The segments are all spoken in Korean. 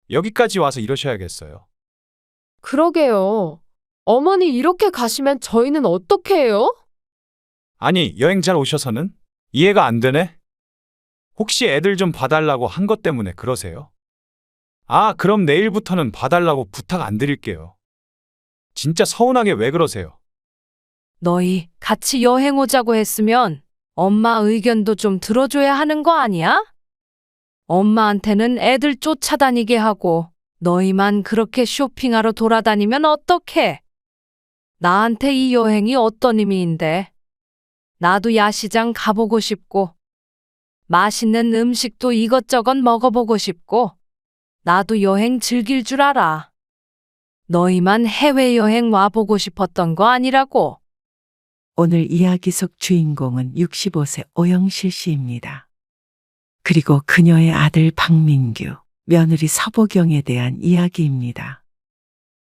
여기까지 와서 이러셔야겠어요. 그러게요. 어머니 이렇게 가시면 저희는 어떻게 해요? 아니, 여행 잘 오셔서는? 이해가 안 되네? 혹시 애들 좀 봐달라고 한 것 때문에 그러세요? 아, 그럼 내일부터는 봐달라고 부탁 안 드릴게요. 진짜 서운하게 왜 그러세요? 너희 같이 여행 오자고 했으면 엄마 의견도 좀 들어줘야 하는 거 아니야? 엄마한테는 애들 쫓아다니게 하고 너희만 그렇게 쇼핑하러 돌아다니면 어떡해? 나한테 이 여행이 어떤 의미인데? 나도 야시장 가보고 싶고 맛있는 음식도 이것저것 먹어보고 싶고 나도 여행 즐길 줄 알아. 너희만 해외여행 와보고 싶었던 거 아니라고. 오늘 이야기 속 주인공은 65세 오영실 씨입니다. 그리고 그녀의 아들 박민규, 며느리 서보경에 대한 이야기입니다.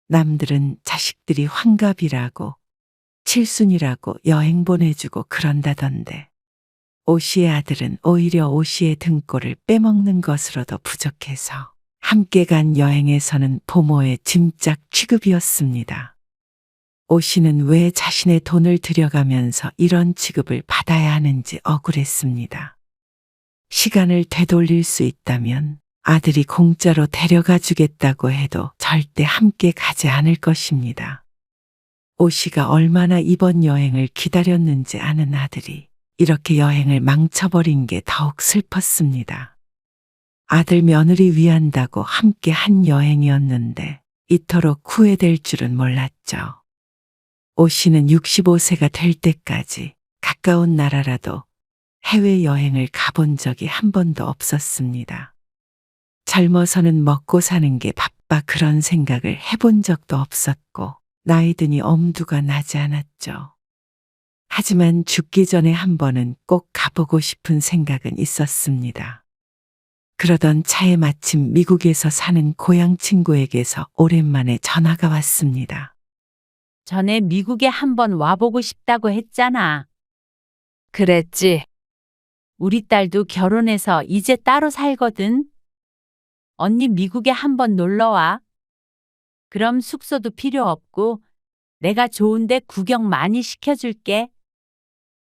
남들은 자식들이 환갑이라고, 칠순이라고 여행 보내주고 그런다던데, 오 씨의 아들은 오히려 오 씨의 등골을 빼먹는 것으로도 부족해서 함께 간 여행에서는 부모의 짐짝 취급이었습니다. 오 씨는 왜 자신의 돈을 들여가면서 이런 취급을 받아야 하는지 억울했습니다. 시간을 되돌릴 수 있다면 아들이 공짜로 데려가 주겠다고 해도 절대 함께 가지 않을 것입니다. 오 씨가 얼마나 이번 여행을 기다렸는지 아는 아들이 이렇게 여행을 망쳐버린 게 더욱 슬펐습니다. 아들 며느리 위한다고 함께 한 여행이었는데 이토록 후회될 줄은 몰랐죠. 오 씨는 65세가 될 때까지 가까운 나라라도 해외여행을 가본 적이 한 번도 없었습니다. 젊어서는 먹고 사는 게 바빠 그런 생각을 해본 적도 없었고 나이 드니 엄두가 나지 않았죠. 하지만 죽기 전에 한 번은 꼭 가보고 싶은 생각은 있었습니다. 그러던 차에 마침 미국에서 사는 고향 친구에게서 오랜만에 전화가 왔습니다. 전에 미국에 한번 와보고 싶다고 했잖아. 그랬지. 우리 딸도 결혼해서 이제 따로 살거든. 언니 미국에 한번 놀러 와. 그럼 숙소도 필요 없고 내가 좋은데 구경 많이 시켜줄게.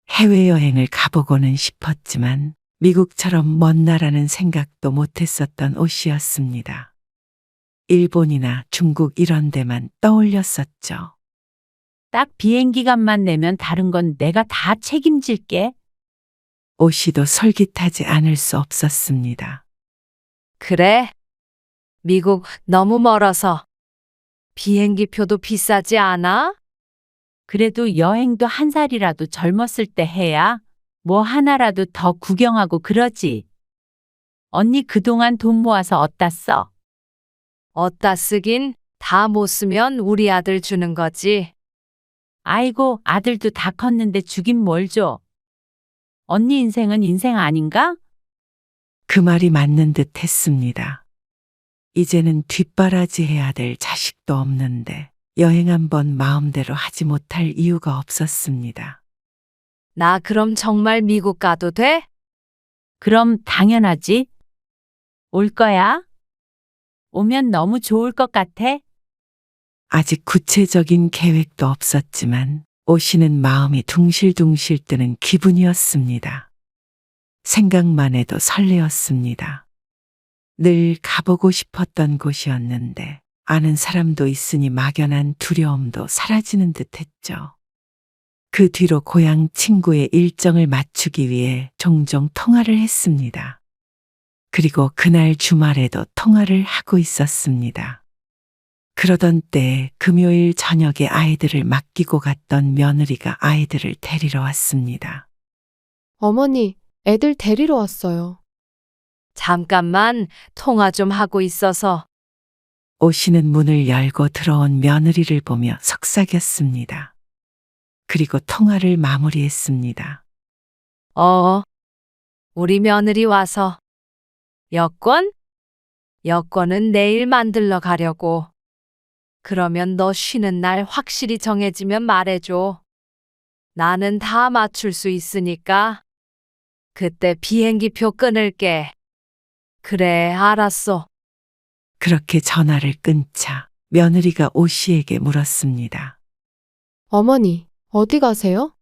해외여행을 가보고는 싶었지만 미국처럼 먼 나라는 생각도 못했었던 오 씨였습니다. 일본이나 중국 이런 데만 떠올렸었죠. 딱 비행기값만 내면 다른 건 내가 다 책임질게. 오 씨도 솔깃하지 않을 수 없었습니다. 그래? 미국 너무 멀어서 비행기 표도 비싸지 않아? 그래도 여행도 한 살이라도 젊었을 때 해야 뭐 하나라도 더 구경하고 그러지. 언니 그동안 돈 모아서 어디다 써? 어디다 쓰긴 다 못 쓰면 우리 아들 주는 거지. 아이고 아들도 다 컸는데 주긴 뭘 줘. 언니 인생은 인생 아닌가? 그 말이 맞는 듯 했습니다. 이제는 뒷바라지 해야 될 자식도 없는데 여행 한번 마음대로 하지 못할 이유가 없었습니다. 나 그럼 정말 미국 가도 돼? 그럼 당연하지. 올 거야? 오면 너무 좋을 것 같아. 아직 구체적인 계획도 없었지만 오 씨는 마음이 둥실둥실 뜨는 기분이었습니다. 생각만 해도 설레었습니다. 늘 가보고 싶었던 곳이었는데 아는 사람도 있으니 막연한 두려움도 사라지는 듯 했죠. 그 뒤로 고향 친구의 일정을 맞추기 위해 종종 통화를 했습니다. 그리고 그날 주말에도 통화를 하고 있었습니다. 그러던 때 금요일 저녁에 아이들을 맡기고 갔던 며느리가 아이들을 데리러 왔습니다. 어머니, 애들 데리러 왔어요. 잠깐만 통화 좀 하고 있어서. 오 씨는 문을 열고 들어온 며느리를 보며 속삭였습니다. 그리고 통화를 마무리했습니다. 우리 며느리 와서. 여권? 여권은 내일 만들러 가려고. 그러면 너 쉬는 날 확실히 정해지면 말해줘. 나는 다 맞출 수 있으니까. 그때 비행기표 끊을게. 그래, 알았어. 그렇게 전화를 끊자 며느리가 오 씨에게 물었습니다. 어머니, 어디 가세요?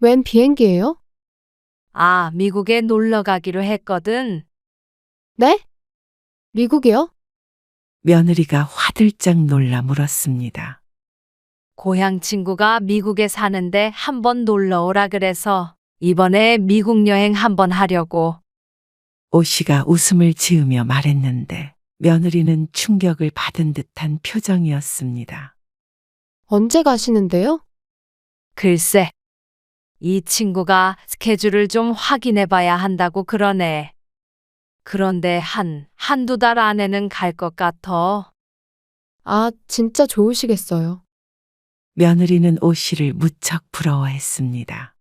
웬 비행기예요? 아, 미국에 놀러 가기로 했거든. 네? 미국이요? 며느리가 화들짝 놀라 물었습니다. 고향 친구가 미국에 사는데 한번 놀러 오라 그래서 이번에 미국 여행 한번 하려고. 오 씨가 웃음을 지으며 말했는데 며느리는 충격을 받은 듯한 표정이었습니다. 언제 가시는데요? 글쎄, 이 친구가 스케줄을 좀 확인해 봐야 한다고 그러네. 그런데 한두 달 안에는 갈 것 같아. 아, 진짜 좋으시겠어요. 며느리는 오 씨를 무척 부러워했습니다.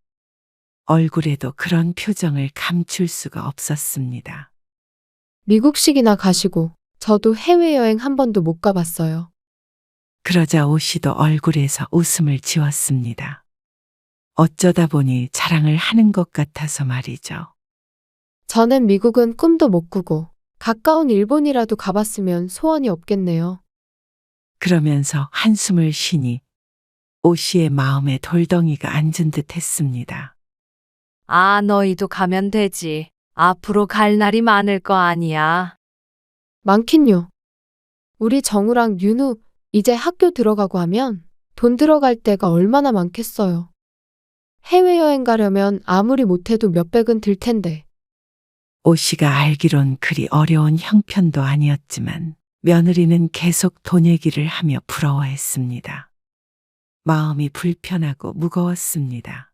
얼굴에도 그런 표정을 감출 수가 없었습니다. 미국식이나 가시고, 저도 해외여행 한 번도 못 가봤어요. 그러자 오 씨도 얼굴에서 웃음을 지웠습니다. 어쩌다 보니 자랑을 하는 것 같아서 말이죠. 저는 미국은 꿈도 못 꾸고, 가까운 일본이라도 가봤으면 소원이 없겠네요. 그러면서 한숨을 쉬니 오 씨의 마음에 돌덩이가 앉은 듯 했습니다. 아, 너희도 가면 되지. 앞으로 갈 날이 많을 거 아니야. 많긴요. 우리 정우랑 윤우 이제 학교 들어가고 하면 돈 들어갈 데가 얼마나 많겠어요. 해외여행 가려면 아무리 못해도 몇백은 들 텐데. 오 씨가 알기론 그리 어려운 형편도 아니었지만 며느리는 계속 돈 얘기를 하며 부러워했습니다. 마음이 불편하고 무거웠습니다.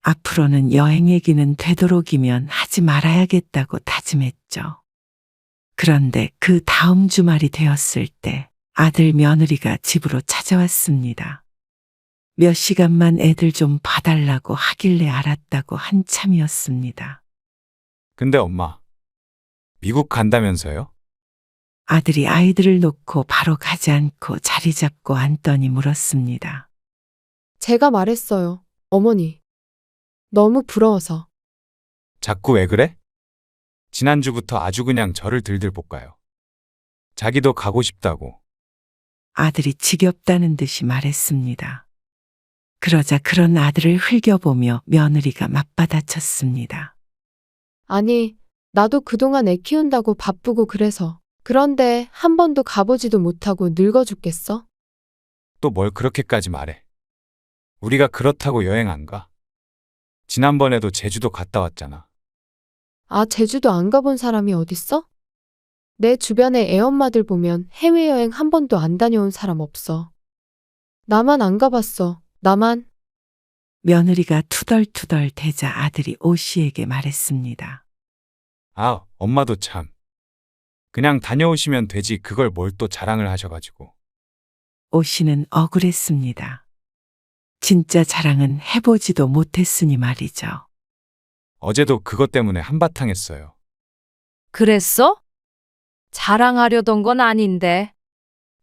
앞으로는 여행 얘기는 되도록이면 하지 말아야겠다고 다짐했죠. 그런데 그 다음 주말이 되었을 때 아들 며느리가 집으로 찾아왔습니다. 몇 시간만 애들 좀 봐달라고 하길래 알았다고 한참이었습니다. 근데 엄마, 미국 간다면서요? 아들이 아이들을 놓고 바로 가지 않고 자리 잡고 앉더니 물었습니다. 제가 말했어요. 어머니. 너무 부러워서. 자꾸 왜 그래? 지난주부터 아주 그냥 저를 들들 볶아요. 자기도 가고 싶다고. 아들이 지겹다는 듯이 말했습니다. 그러자 그런 아들을 흘겨보며 며느리가 맞받아쳤습니다. 아니, 나도 그동안 애 키운다고 바쁘고 그래서. 그런데 한 번도 가보지도 못하고 늙어 죽겠어? 또 뭘 그렇게까지 말해. 우리가 그렇다고 여행 안 가? 지난번에도 제주도 갔다 왔잖아. 아, 제주도 안 가본 사람이 어딨어? 내 주변에 애엄마들 보면 해외여행 한 번도 안 다녀온 사람 없어. 나만 안 가봤어. 나만. 며느리가 투덜투덜 대자 아들이 오 씨에게 말했습니다. 아, 엄마도 참. 그냥 다녀오시면 되지 그걸 뭘 또 자랑을 하셔가지고. 오 씨는 억울했습니다. 진짜 자랑은 해보지도 못했으니 말이죠. 어제도 그것 때문에 한바탕 했어요. 그랬어? 자랑하려던 건 아닌데.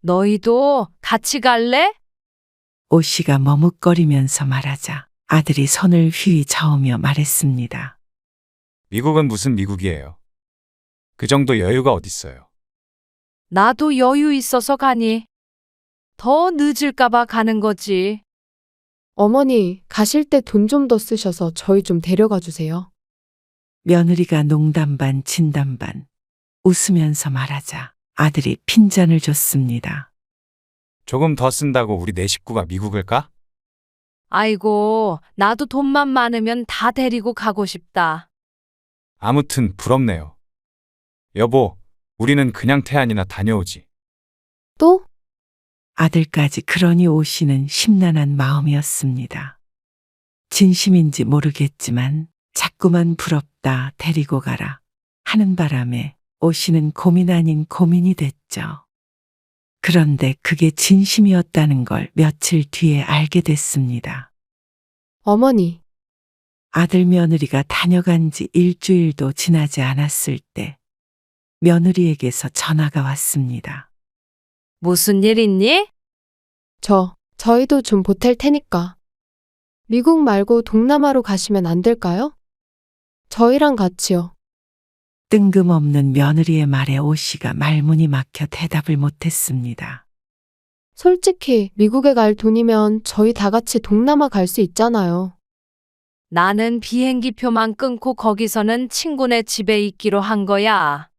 너희도 같이 갈래? 오 씨가 머뭇거리면서 말하자 아들이 손을 휘 저으며 말했습니다. 미국은 무슨 미국이에요? 그 정도 여유가 어딨어요. 나도 여유 있어서 가니. 더 늦을까봐 가는 거지. 어머니, 가실 때 돈 좀 더 쓰셔서 저희 좀 데려가 주세요. 며느리가 농담 반 진담 반 웃으면서 말하자 아들이 핀잔을 줬습니다. 조금 더 쓴다고 우리 네 식구가 미국을 가? 아이고, 나도 돈만 많으면 다 데리고 가고 싶다. 아무튼 부럽네요. 여보, 우리는 그냥 태안이나 다녀오지. 또? 아들까지 그러니 오 씨는 심란한 마음이었습니다. 진심인지 모르겠지만 자꾸만 부럽다 데리고 가라 하는 바람에 오 씨는 고민 아닌 고민이 됐죠. 그런데 그게 진심이었다는 걸 며칠 뒤에 알게 됐습니다. 어머니, 아들 며느리가 다녀간 지 일주일도 지나지 않았을 때 며느리에게서 전화가 왔습니다. 무슨 일 있니? 저희도 좀 보탤 테니까. 미국 말고 동남아로 가시면 안 될까요? 저희랑 같이요. 뜬금없는 며느리의 말에 오 씨가 말문이 막혀 대답을 못했습니다. 솔직히 미국에 갈 돈이면 저희 다 같이 동남아 갈 수 있잖아요. 나는 비행기표만 끊고 거기서는 친구네 집에 있기로 한 거야.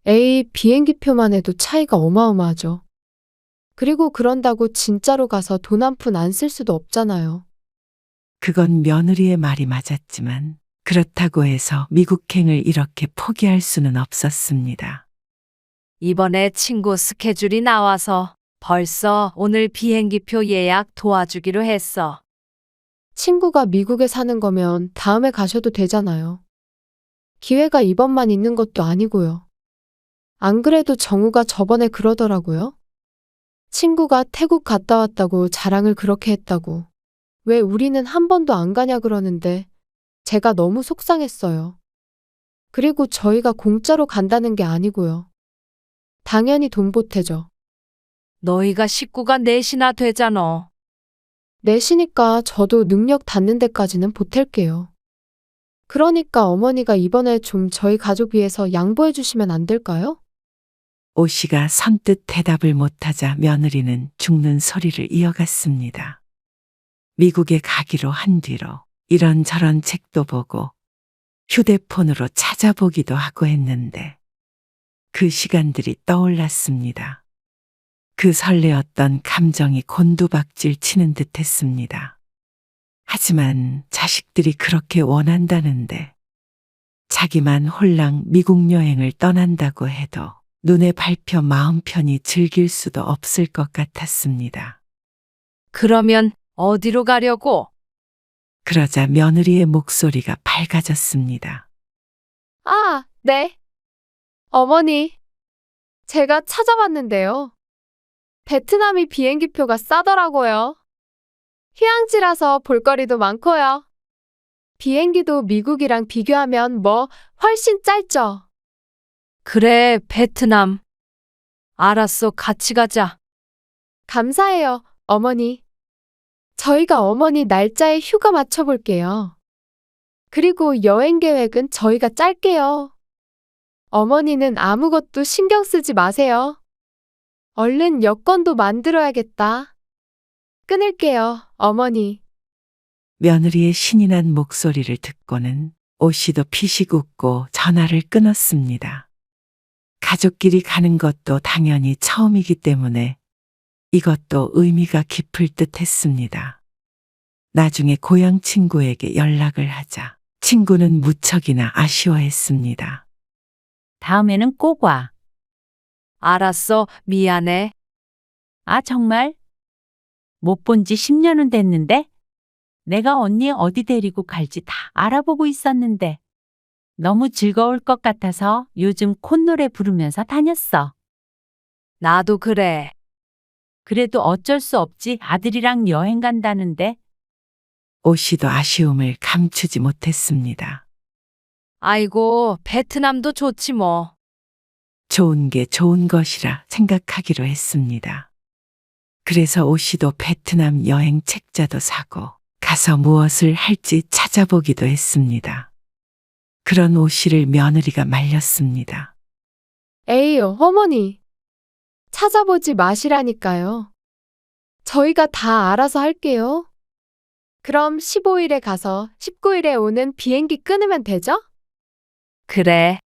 에이, 비행기표만 해도 차이가 어마어마하죠. 그리고 그런다고 진짜로 가서 돈 한 푼 안 쓸 수도 없잖아요. 그건 며느리의 말이 맞았지만 그렇다고 해서 미국행을 이렇게 포기할 수는 없었습니다. 이번에 친구 스케줄이 나와서 벌써 오늘 비행기표 예약 도와주기로 했어. 친구가 미국에 사는 거면 다음에 가셔도 되잖아요. 기회가 이번만 있는 것도 아니고요. 안 그래도 정우가 저번에 그러더라고요. 친구가 태국 갔다 왔다고 자랑을 그렇게 했다고. 왜 우리는 한 번도 안 가냐 그러는데 제가 너무 속상했어요. 그리고 저희가 공짜로 간다는 게 아니고요. 당연히 돈 보태죠. 너희가 식구가 넷이나 되잖아. 내시니까 저도 능력 닿는 데까지는 보탤게요. 그러니까 어머니가 이번에 좀 저희 가족 위해서 양보해 주시면 안 될까요? 오 씨가 선뜻 대답을 못하자 며느리는 죽는 소리를 이어갔습니다. 미국에 가기로 한 뒤로 이런저런 책도 보고 휴대폰으로 찾아보기도 하고 했는데 그 시간들이 떠올랐습니다. 그 설레었던 감정이 곤두박질 치는 듯 했습니다. 하지만 자식들이 그렇게 원한다는데 자기만 홀랑 미국 여행을 떠난다고 해도 눈에 밟혀 마음 편히 즐길 수도 없을 것 같았습니다. 그러면 어디로 가려고? 그러자 며느리의 목소리가 밝아졌습니다. 아, 네. 어머니, 제가 찾아봤는데요. 베트남이 비행기표가 싸더라고요. 휴양지라서 볼거리도 많고요. 비행기도 미국이랑 비교하면 훨씬 짧죠. 그래, 베트남. 알았어, 같이 가자. 감사해요, 어머니. 저희가 어머니 날짜에 휴가 맞춰볼게요. 그리고 여행 계획은 저희가 짤게요. 어머니는 아무것도 신경 쓰지 마세요. 얼른 여권도 만들어야겠다. 끊을게요, 어머니. 며느리의 신이 난 목소리를 듣고는 오 씨도 피식 웃고 전화를 끊었습니다. 가족끼리 가는 것도 당연히 처음이기 때문에 이것도 의미가 깊을 듯 했습니다. 나중에 고향 친구에게 연락을 하자 친구는 무척이나 아쉬워했습니다. 다음에는 꼭 와. 알았어, 미안해. 아, 정말? 못 본 지 10년은 됐는데? 내가 언니 어디 데리고 갈지 다 알아보고 있었는데. 너무 즐거울 것 같아서 요즘 콧노래 부르면서 다녔어. 나도 그래. 그래도 어쩔 수 없지. 아들이랑 여행 간다는데. 오 씨도 아쉬움을 감추지 못했습니다. 아이고, 베트남도 좋지 뭐. 좋은 게 좋은 것이라 생각하기로 했습니다. 그래서 오 씨도 베트남 여행 책자도 사고 가서 무엇을 할지 찾아보기도 했습니다. 그런 오 씨를 며느리가 말렸습니다. 에이, 어머니. 찾아보지 마시라니까요. 저희가 다 알아서 할게요. 그럼 15일에 가서 19일에 오는 비행기 끊으면 되죠? 그래.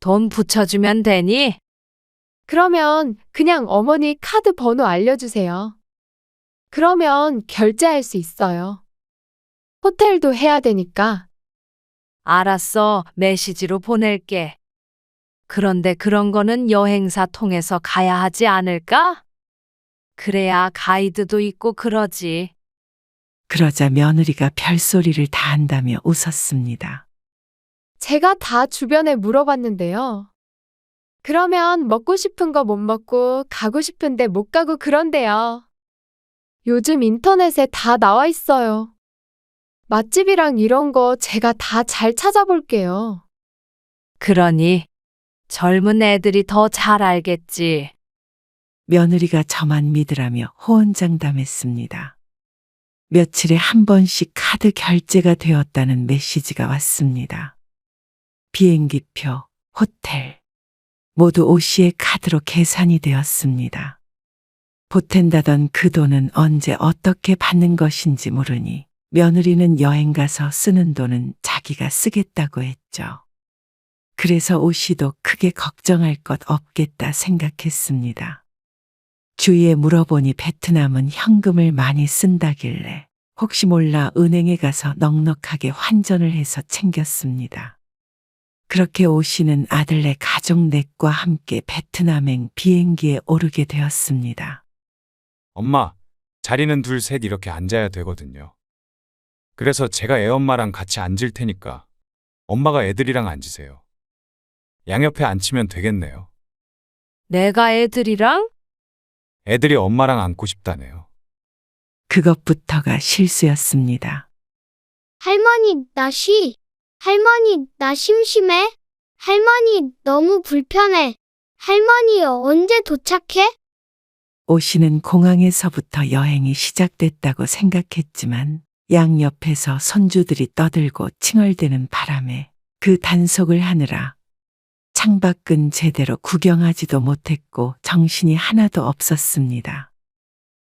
돈 붙여주면 되니? 그러면 그냥 어머니 카드 번호 알려주세요. 그러면 결제할 수 있어요. 호텔도 해야 되니까. 알았어, 메시지로 보낼게. 그런데 그런 거는 여행사 통해서 가야 하지 않을까? 그래야 가이드도 있고 그러지. 그러자 며느리가 별소리를 다 한다며 웃었습니다. 제가 다 주변에 물어봤는데요. 그러면 먹고 싶은 거 못 먹고 가고 싶은데 못 가고 그런데요. 요즘 인터넷에 다 나와 있어요. 맛집이랑 이런 거 제가 다 잘 찾아볼게요. 그러니 젊은 애들이 더 잘 알겠지. 며느리가 저만 믿으라며 호언장담했습니다. 며칠에 한 번씩 카드 결제가 되었다는 메시지가 왔습니다. 비행기표, 호텔 모두 오 씨의 카드로 계산이 되었습니다. 보탠다던 그 돈은 언제 어떻게 받는 것인지 모르니 며느리는 여행 가서 쓰는 돈은 자기가 쓰겠다고 했죠. 그래서 오 씨도 크게 걱정할 것 없겠다 생각했습니다. 주위에 물어보니 베트남은 현금을 많이 쓴다길래 혹시 몰라 은행에 가서 넉넉하게 환전을 해서 챙겼습니다. 그렇게 오 씨는 아들네 가족 넷과 함께 베트남행 비행기에 오르게 되었습니다. 엄마, 자리는 둘, 셋 이렇게 앉아야 되거든요. 그래서 제가 애엄마랑 같이 앉을 테니까 엄마가 애들이랑 앉으세요. 양옆에 앉히면 되겠네요. 내가 애들이랑? 애들이 엄마랑 앉고 싶다네요. 그것부터가 실수였습니다. 할머니, 나 쉬. 할머니, 나 심심해. 할머니, 너무 불편해. 할머니, 언제 도착해? 오 씨는 공항에서부터 여행이 시작됐다고 생각했지만 양옆에서 손주들이 떠들고 칭얼대는 바람에 그 단속을 하느라 창밖은 제대로 구경하지도 못했고 정신이 하나도 없었습니다.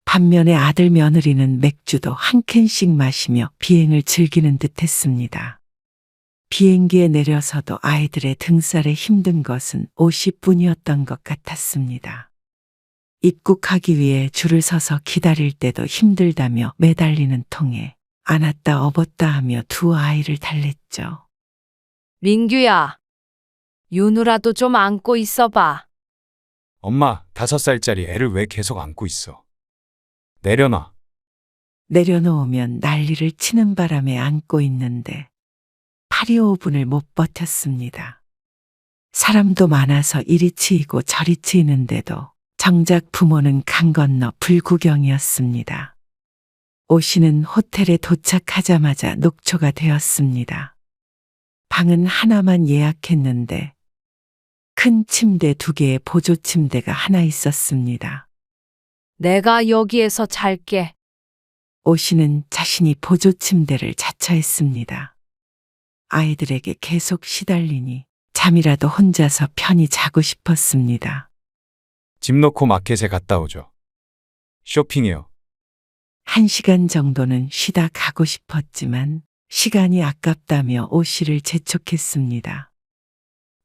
반면에 아들 며느리는 맥주도 한 캔씩 마시며 비행을 즐기는 듯했습니다. 비행기에 내려서도 아이들의 등살에 힘든 것은 오 씨뿐이었던 것 같았습니다. 입국하기 위해 줄을 서서 기다릴 때도 힘들다며 매달리는 통에 안았다 업었다 하며 두 아이를 달랬죠. 민규야, 윤우라도 좀 안고 있어봐. 엄마, 5살짜리 애를 왜 계속 안고 있어? 내려놔. 내려놓으면 난리를 치는 바람에 안고 있는데 8~5분을 못 버텼습니다. 사람도 많아서 이리 치이고 저리 치이는데도 정작 부모는 강 건너 불구경이었습니다. 오 씨는 호텔에 도착하자마자 녹초가 되었습니다. 방은 하나만 예약했는데 큰 침대 2개에 보조 침대가 하나 있었습니다. 내가 여기에서 잘게. 오 씨는 자신이 보조 침대를 자처했습니다. 아이들에게 계속 시달리니 잠이라도 혼자서 편히 자고 싶었습니다. 집 놓고 마켓에 갔다 오죠. 쇼핑이요. 1시간 정도는 쉬다 가고 싶었지만 시간이 아깝다며 오 씨를 재촉했습니다.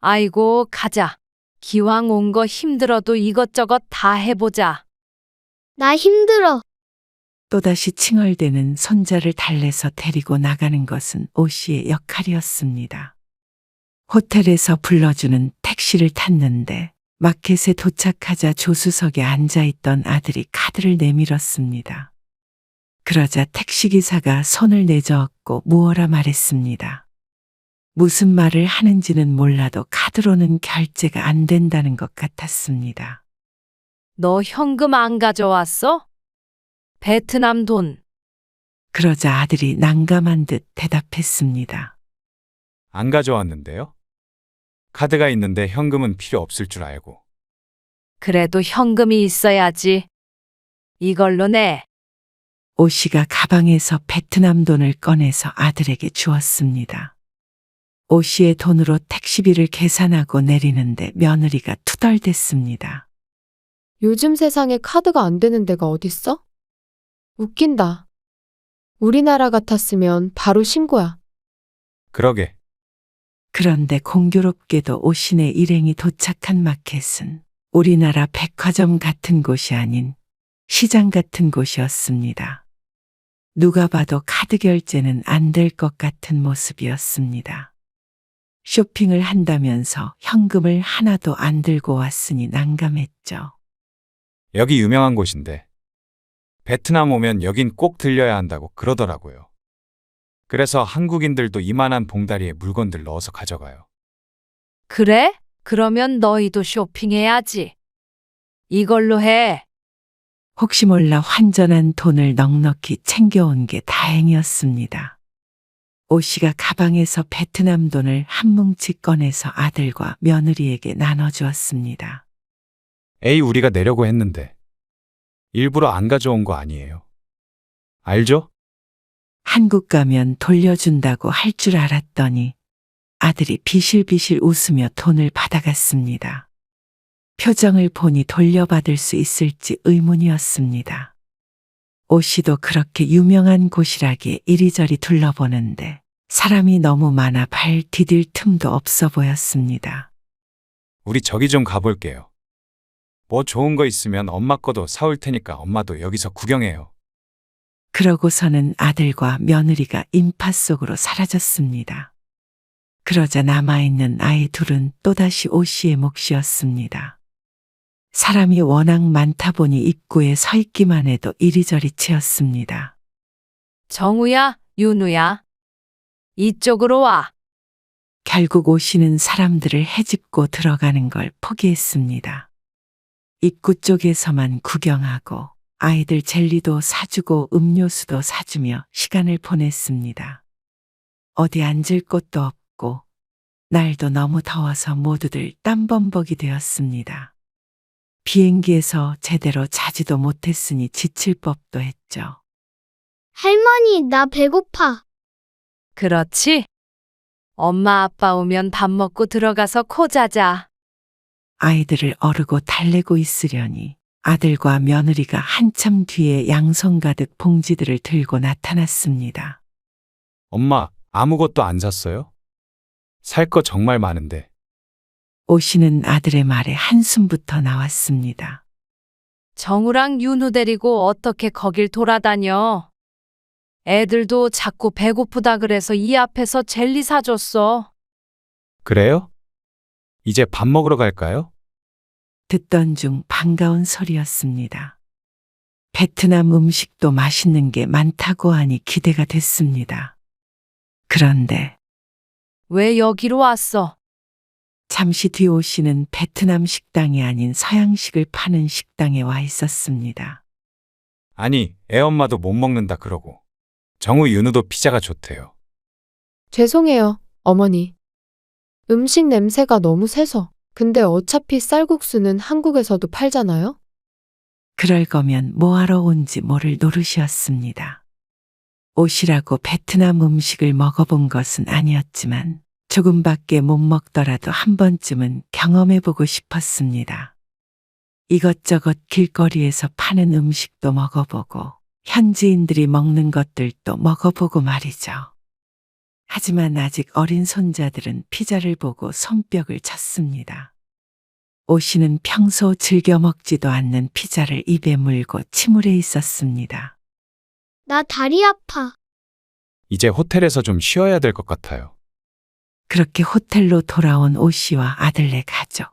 아이고, 가자. 기왕 온 거 힘들어도 이것저것 다 해보자. 나 힘들어. 또다시 칭얼대는 손자를 달래서 데리고 나가는 것은 오 씨의 역할이었습니다. 호텔에서 불러주는 택시를 탔는데 마켓에 도착하자 조수석에 앉아있던 아들이 카드를 내밀었습니다. 그러자 택시기사가 손을 내저었고 무어라 말했습니다. 무슨 말을 하는지는 몰라도 카드로는 결제가 안 된다는 것 같았습니다. 너 현금 안 가져왔어? 베트남 돈. 그러자 아들이 난감한 듯 대답했습니다. 안 가져왔는데요? 카드가 있는데 현금은 필요 없을 줄 알고. 그래도 현금이 있어야지. 이걸로 내. 오 씨가 가방에서 베트남 돈을 꺼내서 아들에게 주었습니다. 오 씨의 돈으로 택시비를 계산하고 내리는데 며느리가 투덜댔습니다. 요즘 세상에 카드가 안 되는 데가 어딨어? 웃긴다. 우리나라 같았으면 바로 신고야. 그러게. 그런데 공교롭게도 오 씨네 일행이 도착한 마켓은 우리나라 백화점 같은 곳이 아닌 시장 같은 곳이었습니다. 누가 봐도 카드 결제는 안 될 것 같은 모습이었습니다. 쇼핑을 한다면서 현금을 하나도 안 들고 왔으니 난감했죠. 여기 유명한 곳인데. 베트남 오면 여긴 꼭 들려야 한다고 그러더라고요. 그래서 한국인들도 이만한 봉다리에 물건들 넣어서 가져가요. 그래? 그러면 너희도 쇼핑해야지. 이걸로 해. 혹시 몰라 환전한 돈을 넉넉히 챙겨온 게 다행이었습니다. 오 씨가 가방에서 베트남 돈을 한 뭉치 꺼내서 아들과 며느리에게 나눠주었습니다. 에이, 우리가 내려고 했는데. 일부러 안 가져온 거 아니에요. 알죠? 한국 가면 돌려준다고 할 줄 알았더니 아들이 비실비실 웃으며 돈을 받아갔습니다. 표정을 보니 돌려받을 수 있을지 의문이었습니다. 오씨도 그렇게 유명한 곳이라기에 이리저리 둘러보는데 사람이 너무 많아 발 디딜 틈도 없어 보였습니다. 우리 저기 좀 가볼게요. 뭐 좋은 거 있으면 엄마 거도 사올 테니까 엄마도 여기서 구경해요. 그러고서는 아들과 며느리가 인파 속으로 사라졌습니다. 그러자 남아있는 아이 둘은 또다시 오씨의 몫이었습니다. 사람이 워낙 많다 보니 입구에 서 있기만 해도 이리저리 채였습니다. 정우야, 윤우야. 이쪽으로 와. 결국 오씨는 사람들을 헤집고 들어가는 걸 포기했습니다. 입구 쪽에서만 구경하고 아이들 젤리도 사주고 음료수도 사주며 시간을 보냈습니다. 어디 앉을 곳도 없고 날도 너무 더워서 모두들 땀범벅이 되었습니다. 비행기에서 제대로 자지도 못했으니 지칠 법도 했죠. 할머니, 나 배고파. 그렇지? 엄마 아빠 오면 밥 먹고 들어가서 코 자자. 아이들을 어르고 달래고 있으려니 아들과 며느리가 한참 뒤에 양손 가득 봉지들을 들고 나타났습니다. 엄마, 아무것도 안 샀어요? 살 거 정말 많은데. 오씨는 아들의 말에 한숨부터 나왔습니다. 정우랑 윤우 데리고 어떻게 거길 돌아다녀? 애들도 자꾸 배고프다 그래서 이 앞에서 젤리 사줬어. 그래요? 이제 밥 먹으러 갈까요? 듣던 중 반가운 소리였습니다. 베트남 음식도 맛있는 게 많다고 하니 기대가 됐습니다. 그런데 왜 여기로 왔어? 잠시 뒤 오씨는 베트남 식당이 아닌 서양식을 파는 식당에 와 있었습니다. 아니, 애엄마도 못 먹는다 그러고. 정우 윤우도 피자가 좋대요. 죄송해요, 어머니. 음식 냄새가 너무 세서. 근데 어차피 쌀국수는 한국에서도 팔잖아요? 그럴 거면 뭐하러 온지 모를 노릇이었습니다. 오시라고 베트남 음식을 먹어본 것은 아니었지만 조금밖에 못 먹더라도 한 번쯤은 경험해보고 싶었습니다. 이것저것 길거리에서 파는 음식도 먹어보고 현지인들이 먹는 것들도 먹어보고 말이죠. 하지만 아직 어린 손자들은 피자를 보고 손뼉을 쳤습니다. 오씨는 평소 즐겨 먹지도 않는 피자를 입에 물고 침울해 있었습니다. 나 다리 아파. 이제 호텔에서 좀 쉬어야 될 것 같아요. 그렇게 호텔로 돌아온 오씨와 아들네 가족.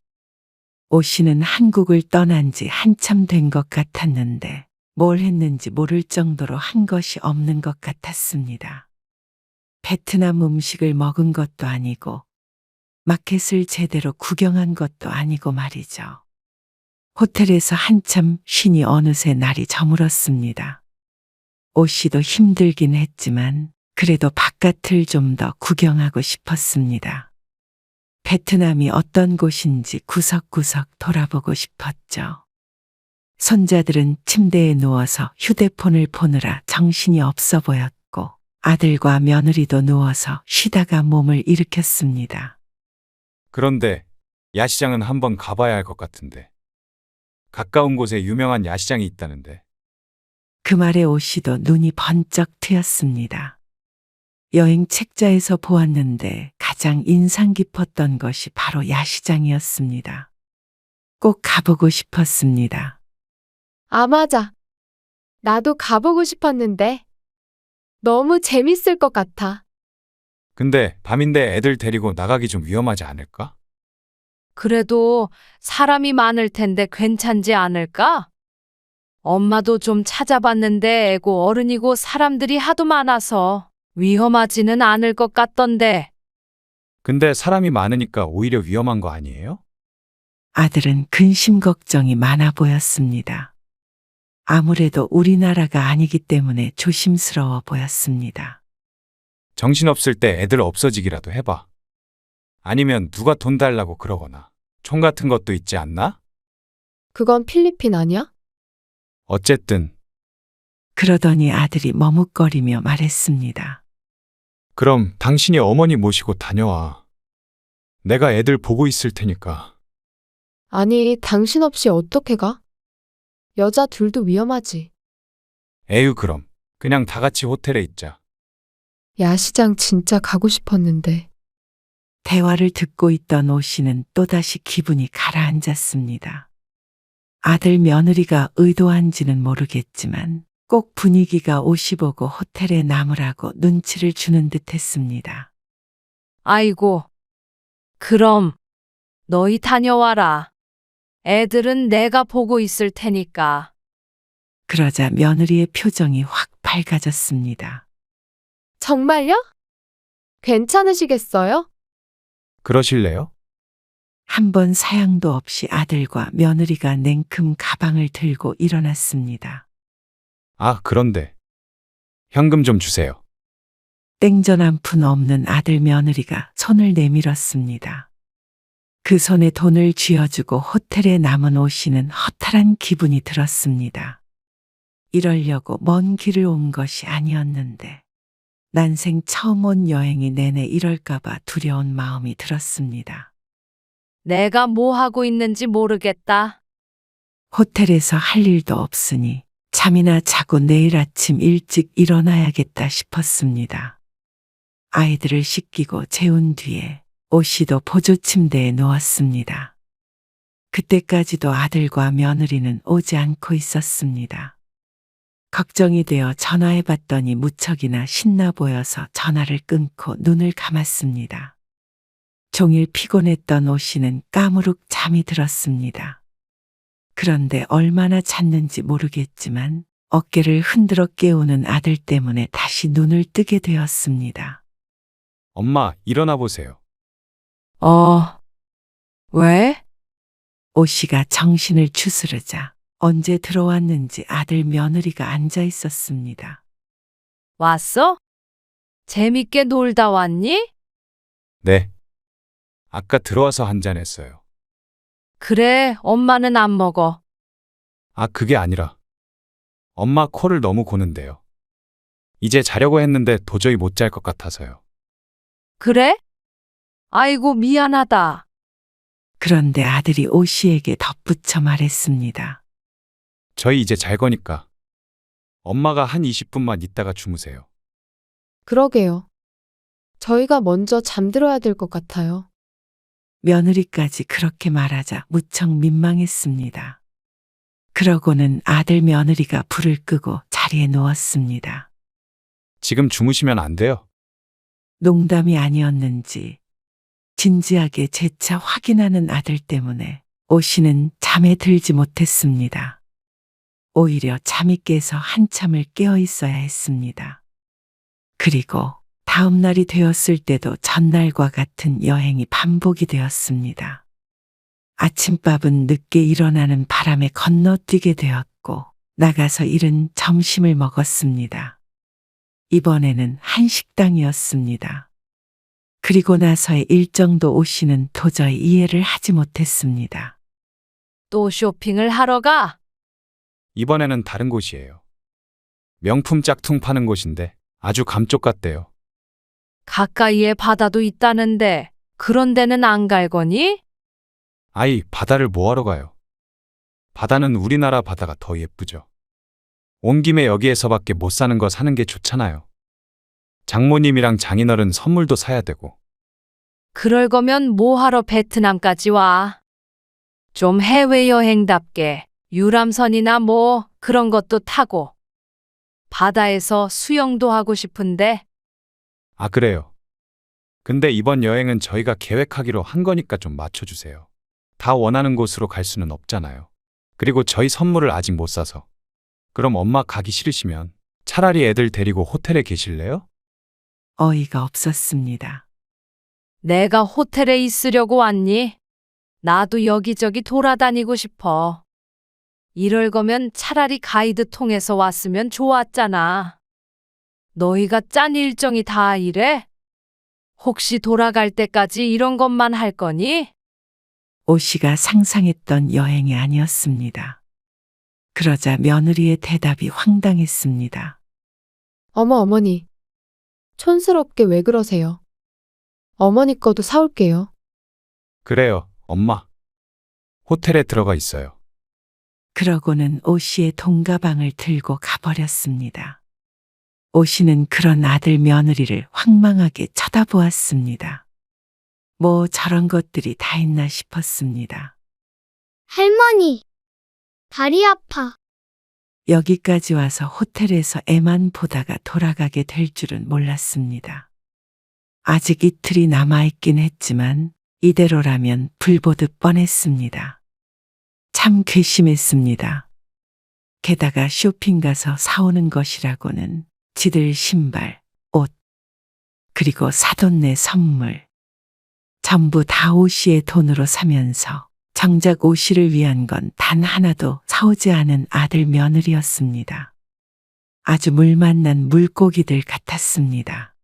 오씨는 한국을 떠난 지 한참 된 것 같았는데 뭘 했는지 모를 정도로 한 것이 없는 것 같았습니다. 베트남 음식을 먹은 것도 아니고 마켓을 제대로 구경한 것도 아니고 말이죠. 호텔에서 한참 쉬니 어느새 날이 저물었습니다. 오씨도 힘들긴 했지만 그래도 바깥을 좀 더 구경하고 싶었습니다. 베트남이 어떤 곳인지 구석구석 돌아보고 싶었죠. 손자들은 침대에 누워서 휴대폰을 보느라 정신이 없어 보였고 아들과 며느리도 누워서 쉬다가 몸을 일으켰습니다. 그런데 야시장은 한번 가봐야 할 것 같은데. 가까운 곳에 유명한 야시장이 있다는데. 그 말에 오씨도 눈이 번쩍 트였습니다. 여행 책자에서 보았는데 가장 인상 깊었던 것이 바로 야시장이었습니다. 꼭 가보고 싶었습니다. 아, 맞아. 나도 가보고 싶었는데 너무 재밌을 것 같아. 근데 밤인데 애들 데리고 나가기 좀 위험하지 않을까? 그래도 사람이 많을 텐데 괜찮지 않을까? 엄마도 좀 찾아봤는데 애고 어른이고 사람들이 하도 많아서 위험하지는 않을 것 같던데. 근데 사람이 많으니까 오히려 위험한 거 아니에요? 아들은 근심 걱정이 많아 보였습니다. 아무래도 우리나라가 아니기 때문에 조심스러워 보였습니다. 정신없을 때 애들 없어지기라도 해봐. 아니면 누가 돈 달라고 그러거나 총 같은 것도 있지 않나? 그건 필리핀 아니야? 어쨌든 그러더니 아들이 머뭇거리며 말했습니다. 그럼 당신이 어머니 모시고 다녀와. 내가 애들 보고 있을 테니까. 아니, 당신 없이 어떻게 가? 여자 둘도 위험하지. 에휴, 그럼. 그냥 다 같이 호텔에 있자. 야시장 진짜 가고 싶었는데. 대화를 듣고 있던 오 씨는 또다시 기분이 가라앉았습니다. 아들 며느리가 의도한지는 모르겠지만 꼭 분위기가 오 씨 보고 호텔에 남으라고 눈치를 주는 듯 했습니다. 아이고. 그럼 너희 다녀와라. 애들은 내가 보고 있을 테니까. 그러자 며느리의 표정이 확 밝아졌습니다. 정말요? 괜찮으시겠어요? 그러실래요? 한 번 사양도 없이 아들과 며느리가 냉큼 가방을 들고 일어났습니다. 아, 그런데. 현금 좀 주세요. 땡전 한 푼 없는 아들 며느리가 손을 내밀었습니다. 그 손에 돈을 쥐어주고 호텔에 남은 오 씨는 허탈한 기분이 들었습니다. 이러려고 먼 길을 온 것이 아니었는데 난생 처음 온 여행이 내내 이럴까봐 두려운 마음이 들었습니다. 내가 뭐 하고 있는지 모르겠다. 호텔에서 할 일도 없으니 잠이나 자고 내일 아침 일찍 일어나야겠다 싶었습니다. 아이들을 씻기고 재운 뒤에 오 씨도 보조 침대에 누웠습니다. 그때까지도 아들과 며느리는 오지 않고 있었습니다. 걱정이 되어 전화해 봤더니 무척이나 신나 보여서 전화를 끊고 눈을 감았습니다. 종일 피곤했던 오 씨는 까무룩 잠이 들었습니다. 그런데 얼마나 잤는지 모르겠지만 어깨를 흔들어 깨우는 아들 때문에 다시 눈을 뜨게 되었습니다. 엄마, 일어나 보세요. 왜? 오 씨가 정신을 추스르자 언제 들어왔는지 아들 며느리가 앉아 있었습니다. 왔어? 재밌게 놀다 왔니? 네. 아까 들어와서 한잔 했어요. 그래, 엄마는 안 먹어. 아, 그게 아니라. 엄마 코를 너무 고는데요. 이제 자려고 했는데 도저히 못 잘 것 같아서요. 그래? 아이고, 미안하다. 그런데 아들이 오 씨에게 덧붙여 말했습니다. 저희 이제 잘 거니까. 엄마가 한 20분만 있다가 주무세요. 그러게요. 저희가 먼저 잠들어야 될 것 같아요. 며느리까지 그렇게 말하자 무척 민망했습니다. 그러고는 아들 며느리가 불을 끄고 자리에 누웠습니다. 지금 주무시면 안 돼요. 농담이 아니었는지 진지하게 재차 확인하는 아들 때문에 오 씨는 잠에 들지 못했습니다. 오히려 잠이 깨서 한참을 깨어 있어야 했습니다. 그리고 다음 날이 되었을 때도 전날과 같은 여행이 반복이 되었습니다. 아침밥은 늦게 일어나는 바람에 건너뛰게 되었고 나가서 이른 점심을 먹었습니다. 이번에는 한식당이었습니다. 그리고 나서의 일정도 오 씨는 도저히 이해를 하지 못했습니다. 또 쇼핑을 하러 가? 이번에는 다른 곳이에요. 명품 짝퉁 파는 곳인데 아주 감쪽 같대요. 가까이에 바다도 있다는데 그런 데는 안 갈 거니? 아이, 바다를 뭐하러 가요? 바다는 우리나라 바다가 더 예쁘죠. 온 김에 여기에서밖에 못 사는 거 사는 게 좋잖아요. 장모님이랑 장인어른 선물도 사야 되고. 그럴 거면 뭐하러 베트남까지 와? 좀 해외여행답게 유람선이나 뭐 그런 것도 타고 바다에서 수영도 하고 싶은데. 아, 그래요. 근데 이번 여행은 저희가 계획하기로 한 거니까 좀 맞춰주세요. 다 원하는 곳으로 갈 수는 없잖아요. 그리고 저희 선물을 아직 못 사서. 그럼 엄마 가기 싫으시면 차라리 애들 데리고 호텔에 계실래요? 어이가 없었습니다. 내가 호텔에 있으려고 왔니? 나도 여기저기 돌아다니고 싶어. 이럴 거면 차라리 가이드 통해서 왔으면 좋았잖아. 너희가 짠 일정이 다 이래? 혹시 돌아갈 때까지 이런 것만 할 거니? 오 씨가 상상했던 여행이 아니었습니다. 그러자 며느리의 대답이 황당했습니다. 어머, 어머니. 촌스럽게 왜 그러세요? 어머니 거도 사올게요. 그래요, 엄마. 호텔에 들어가 있어요. 그러고는 오 씨의 돈가방을 들고 가버렸습니다. 오 씨는 그런 아들 며느리를 황망하게 쳐다보았습니다. 뭐 저런 것들이 다 있나 싶었습니다. 할머니, 다리 아파. 여기까지 와서 호텔에서 애만 보다가 돌아가게 될 줄은 몰랐습니다. 아직 이틀이 남아있긴 했지만 이대로라면 불보듯 뻔했습니다. 참 괘씸했습니다. 게다가 쇼핑 가서 사오는 것이라고는 지들 신발, 옷, 그리고 사돈네 선물. 전부 다 오 씨의 돈으로 사면서 정작 오 씨를 위한 건 단 하나도 사오지 않은 아들 며느리였습니다. 아주 물 만난 물고기들 같았습니다.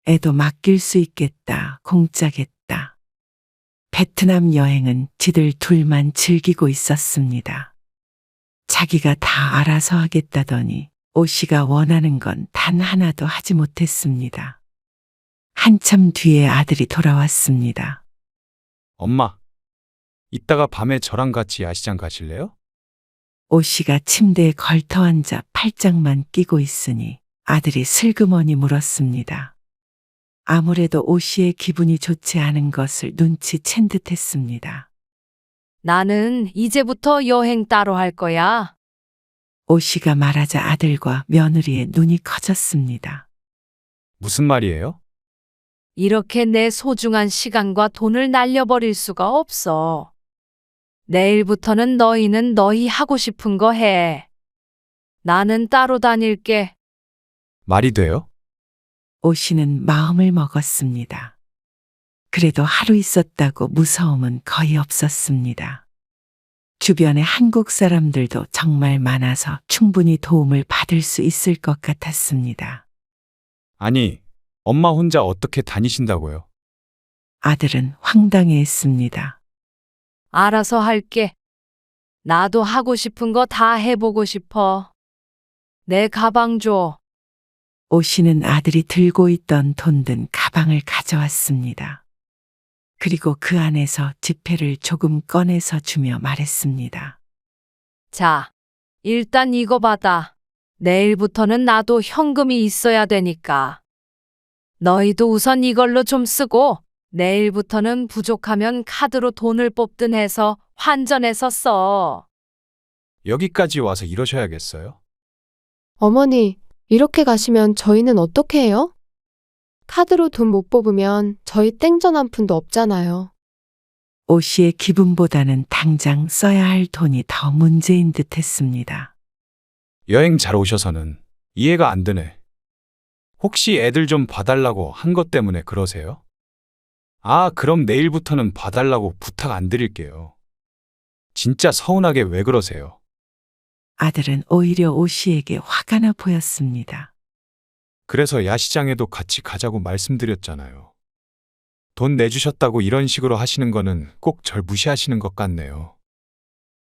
애도 맡길 수 있겠다, 공짜겠다. 베트남 여행은 지들 둘만 즐기고 있었습니다. 자기가 다 알아서 하겠다더니 오 씨가 원하는 건 단 하나도 하지 못했습니다. 한참 뒤에 아들이 돌아왔습니다. 엄마, 이따가 밤에 저랑 같이 야시장 가실래요? 오 씨가 침대에 걸터 앉아 팔짱만 끼고 있으니 아들이 슬그머니 물었습니다. 아무래도 오 씨의 기분이 좋지 않은 것을 눈치챈 듯했습니다. 나는 이제부터 여행 따로 할 거야. 오 씨가 말하자 아들과 며느리의 눈이 커졌습니다. 무슨 말이에요? 이렇게 내 소중한 시간과 돈을 날려버릴 수가 없어. 내일부터는 너희는 너희 하고 싶은 거 해. 나는 따로 다닐게. 말이 돼요? 오 씨는 마음을 먹었습니다. 그래도 하루 있었다고 무서움은 거의 없었습니다. 주변에 한국 사람들도 정말 많아서 충분히 도움을 받을 수 있을 것 같았습니다. 아니, 엄마 혼자 어떻게 다니신다고요? 아들은 황당해했습니다. 알아서 할게. 나도 하고 싶은 거 다 해보고 싶어. 내 가방 줘. 오 씨는 아들이 들고 있던 돈 든 가방을 가져왔습니다. 그리고 그 안에서 지폐를 조금 꺼내서 주며 말했습니다. 자, 일단 이거 받아. 내일부터는 나도 현금이 있어야 되니까. 너희도 우선 이걸로 좀 쓰고 내일부터는 부족하면 카드로 돈을 뽑든 해서 환전해서 써. 여기까지 와서 이러셔야겠어요? 어머니, 이렇게 가시면 저희는 어떻게 해요? 카드로 돈 못 뽑으면 저희 땡전 한 푼도 없잖아요. 오 씨의 기분보다는 당장 써야 할 돈이 더 문제인 듯 했습니다. 여행 잘 오셔서는 이해가 안 되네. 혹시 애들 좀 봐달라고 한 것 때문에 그러세요? 아, 그럼 내일부터는 봐달라고 부탁 안 드릴게요. 진짜 서운하게 왜 그러세요? 아들은 오히려 오 씨에게 화가 나 보였습니다. 그래서 야시장에도 같이 가자고 말씀드렸잖아요. 돈 내주셨다고 이런 식으로 하시는 거는 꼭 절 무시하시는 것 같네요.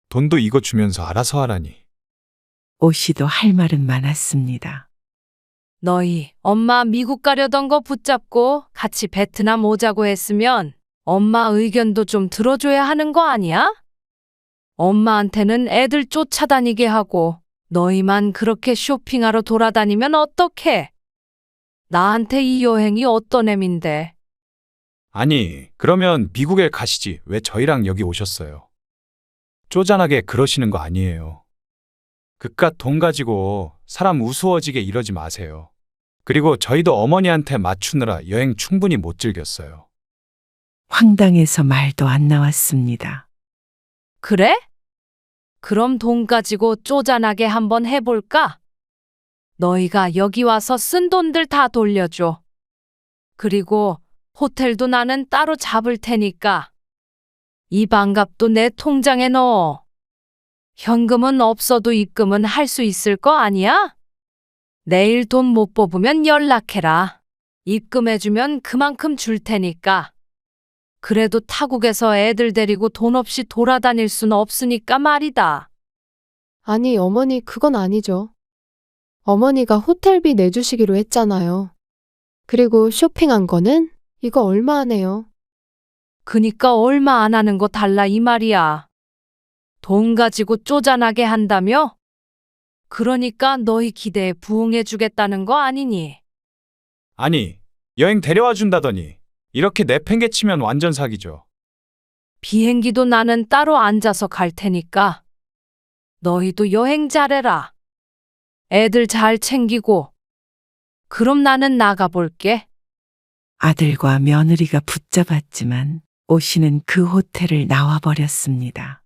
돈도 이거 주면서 알아서 하라니. 오 씨도 할 말은 많았습니다. 너희 엄마 미국 가려던 거 붙잡고 같이 베트남 오자고 했으면 엄마 의견도 좀 들어줘야 하는 거 아니야? 엄마한테는 애들 쫓아다니게 하고 너희만 그렇게 쇼핑하러 돌아다니면 어떡해? 나한테 이 여행이 어떤 의미인데? 아니, 그러면 미국에 가시지 왜 저희랑 여기 오셨어요? 쪼잔하게 그러시는 거 아니에요. 그깟 돈 가지고 사람 우스워지게 이러지 마세요. 그리고 저희도 어머니한테 맞추느라 여행 충분히 못 즐겼어요. 황당해서 말도 안 나왔습니다. 그래? 그럼 돈 가지고 쪼잔하게 한번 해볼까? 너희가 여기 와서 쓴 돈들 다 돌려줘. 그리고 호텔도 나는 따로 잡을 테니까 이 반값도 내 통장에 넣어. 현금은 없어도 입금은 할 수 있을 거 아니야? 내일 돈 못 뽑으면 연락해라. 입금해주면 그만큼 줄 테니까. 그래도 타국에서 애들 데리고 돈 없이 돌아다닐 순 없으니까 말이다. 아니, 어머니, 그건 아니죠. 어머니가 호텔비 내주시기로 했잖아요. 그리고 쇼핑한 거는 이거 얼마 하네요. 그니까 얼마 안 하는 거 달라 이 말이야. 돈 가지고 쪼잔하게 한다며? 그러니까 너희 기대에 부응해 주겠다는 거 아니니? 아니, 여행 데려와 준다더니 이렇게 내팽개치면 완전 사기죠. 비행기도 나는 따로 앉아서 갈 테니까 너희도 여행 잘해라. 애들 잘 챙기고. 그럼 나는 나가볼게. 아들과 며느리가 붙잡았지만 오씨는 그 호텔을 나와버렸습니다.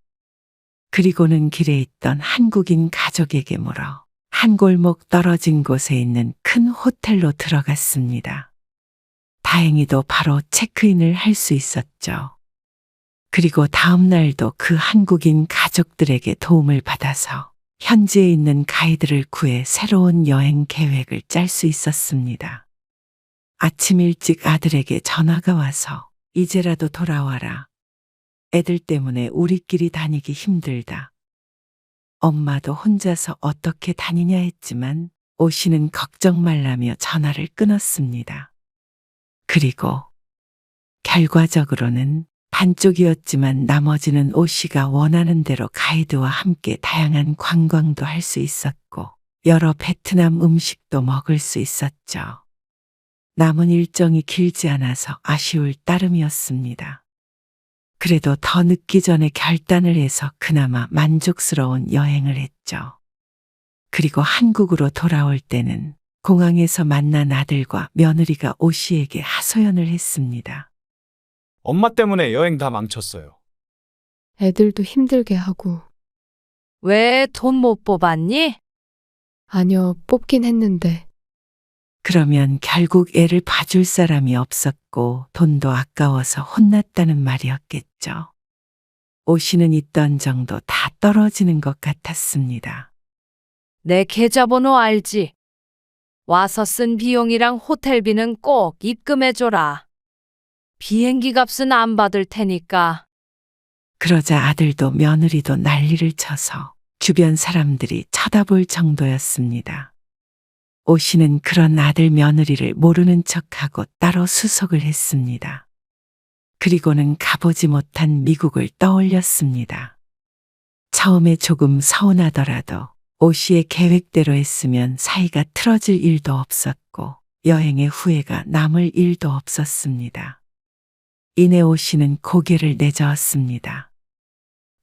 그리고는 길에 있던 한국인 가족에게 물어 한 골목 떨어진 곳에 있는 큰 호텔로 들어갔습니다. 다행히도 바로 체크인을 할 수 있었죠. 그리고 다음 날도 그 한국인 가족들에게 도움을 받아서 현지에 있는 가이드를 구해 새로운 여행 계획을 짤 수 있었습니다. 아침 일찍 아들에게 전화가 와서 이제라도 돌아와라. 애들 때문에 우리끼리 다니기 힘들다. 엄마도 혼자서 어떻게 다니냐 했지만 오씨는 걱정 말라며 전화를 끊었습니다. 그리고 결과적으로는 반쪽이었지만 나머지는 오씨가 원하는 대로 가이드와 함께 다양한 관광도 할 수 있었고 여러 베트남 음식도 먹을 수 있었죠. 남은 일정이 길지 않아서 아쉬울 따름이었습니다. 그래도 더 늦기 전에 결단을 해서 그나마 만족스러운 여행을 했죠. 그리고 한국으로 돌아올 때는 공항에서 만난 아들과 며느리가 오씨에게 하소연을 했습니다. 엄마 때문에 여행 다 망쳤어요. 애들도 힘들게 하고. 왜 돈 못 뽑았니? 아니요, 뽑긴 했는데. 그러면 결국 애를 봐줄 사람이 없었고 돈도 아까워서 혼났다는 말이었겠죠. 오씨는 있던 정도 다 떨어지는 것 같았습니다. 내 계좌번호 알지? 와서 쓴 비용이랑 호텔비는 꼭 입금해줘라. 비행기 값은 안 받을 테니까. 그러자 아들도 며느리도 난리를 쳐서 주변 사람들이 쳐다볼 정도였습니다. 오씨는 그런 아들 며느리를 모르는 척하고 따로 수속을 했습니다. 그리고는 가보지 못한 미국을 떠올렸습니다. 처음에 조금 서운하더라도 오씨의 계획대로 했으면 사이가 틀어질 일도 없었고 여행의 후회가 남을 일도 없었습니다. 이내 오씨는 고개를 내저었습니다.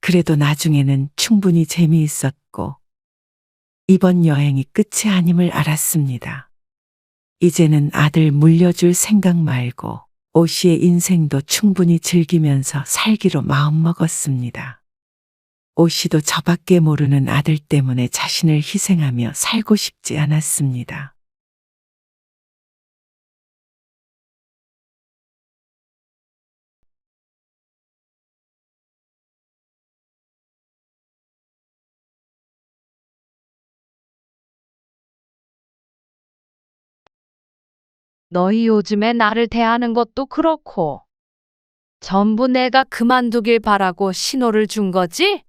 그래도 나중에는 충분히 재미있었고 이번 여행이 끝이 아님을 알았습니다. 이제는 아들 물려줄 생각 말고 오씨의 인생도 충분히 즐기면서 살기로 마음먹었습니다. 오씨도 저밖에 모르는 아들 때문에 자신을 희생하며 살고 싶지 않았습니다. 너희 요즘에 나를 대하는 것도 그렇고 전부 내가 그만두길 바라고 신호를 준 거지?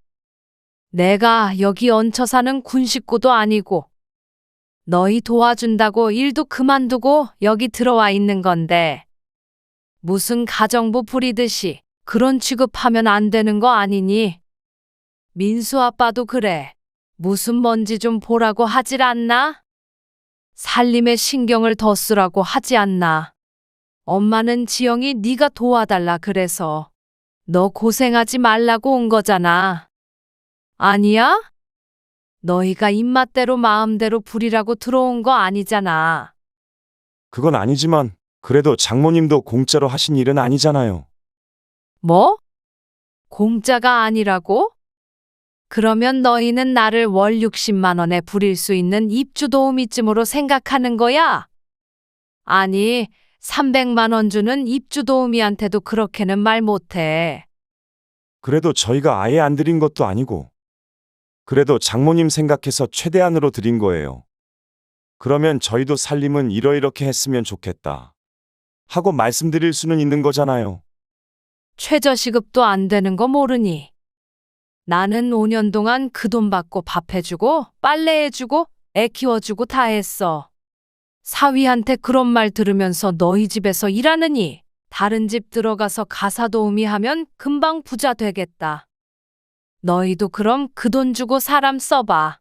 내가 여기 얹혀 사는 군 식구도 아니고 너희 도와준다고 일도 그만두고 여기 들어와 있는 건데 무슨 가정부 부리듯이 그런 취급하면 안 되는 거 아니니? 민수 아빠도 그래. 무슨 뭔지 좀 보라고 하질 않나? 살림에 신경을 더 쓰라고 하지 않나? 엄마는 지영이 네가 도와달라 그래서 너 고생하지 말라고 온 거잖아. 아니야? 너희가 입맛대로 마음대로 부리라고 들어온 거 아니잖아. 그건 아니지만 그래도 장모님도 공짜로 하신 일은 아니잖아요. 뭐? 공짜가 아니라고? 그러면 너희는 나를 월 60만 원에 부릴 수 있는 입주도우미쯤으로 생각하는 거야? 아니, 300만 원 주는 입주도우미한테도 그렇게는 말 못해. 그래도 저희가 아예 안 드린 것도 아니고. 그래도 장모님 생각해서 최대한으로 드린 거예요. 그러면 저희도 살림은 이러이렇게 했으면 좋겠다 하고 말씀드릴 수는 있는 거잖아요. 최저시급도 안 되는 거 모르니? 나는 5년 동안 그 돈 받고 밥 해주고 빨래해주고 애 키워주고 다 했어. 사위한테 그런 말 들으면서 너희 집에서 일하느니 다른 집 들어가서 가사 도우미 하면 금방 부자 되겠다. 너희도 그럼 그 돈 주고 사람 써봐.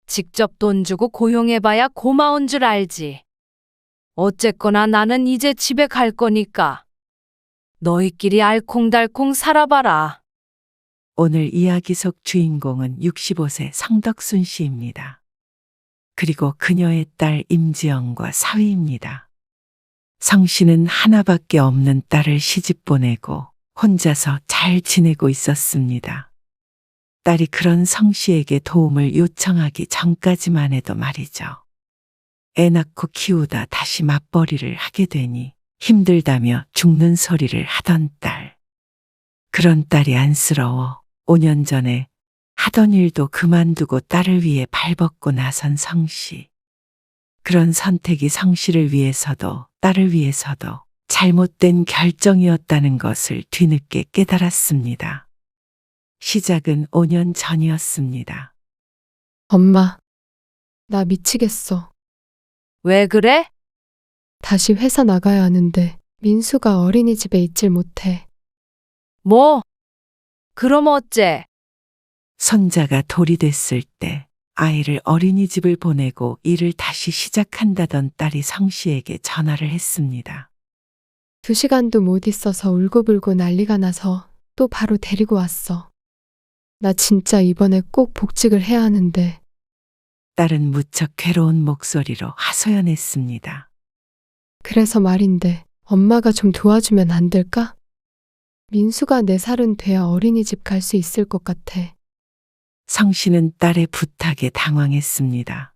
직접 돈 주고 고용해봐야 고마운 줄 알지. 어쨌거나 나는 이제 집에 갈 거니까 너희끼리 알콩달콩 살아봐라. 오늘 이야기 속 주인공은 65세 성덕순 씨입니다. 그리고 그녀의 딸 임지영과 사위입니다. 성 씨는 하나밖에 없는 딸을 시집 보내고 혼자서 잘 지내고 있었습니다. 딸이 그런 성 씨에게 도움을 요청하기 전까지만 해도 말이죠. 애 낳고 키우다 다시 맞벌이를 하게 되니 힘들다며 죽는 소리를 하던 딸. 그런 딸이 안쓰러워 5년 전에 하던 일도 그만두고 딸을 위해 발벗고 나선 성 씨. 그런 선택이 성 씨를 위해서도 딸을 위해서도 잘못된 결정이었다는 것을 뒤늦게 깨달았습니다. 시작은 5년 전이었습니다. 엄마, 나 미치겠어. 왜 그래? 다시 회사 나가야 하는데 민수가 어린이집에 있질 못해. 뭐? 그럼 어째? 손자가 돌이 됐을 때 아이를 어린이집을 보내고 일을 다시 시작한다던 딸이 성 씨에게 전화를 했습니다. 2시간도 못 있어서 울고불고 난리가 나서 또 바로 데리고 왔어. 나 진짜 이번에 꼭 복직을 해야 하는데. 딸은 무척 괴로운 목소리로 하소연했습니다. 그래서 말인데 엄마가 좀 도와주면 안 될까? 민수가 4살은 돼야 어린이집 갈 수 있을 것 같아. 성 씨는 딸의 부탁에 당황했습니다.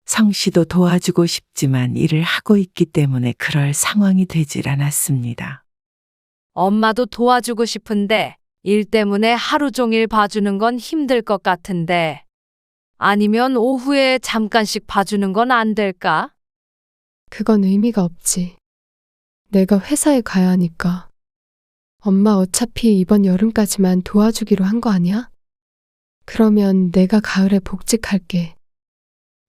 성 씨도 도와주고 싶지만 일을 하고 있기 때문에 그럴 상황이 되질 않았습니다. 엄마도 도와주고 싶은데 일 때문에 하루 종일 봐주는 건 힘들 것 같은데. 아니면 오후에 잠깐씩 봐주는 건 안 될까? 그건 의미가 없지. 내가 회사에 가야 하니까. 엄마 어차피 이번 여름까지만 도와주기로 한 거 아니야? 그러면 내가 가을에 복직할게.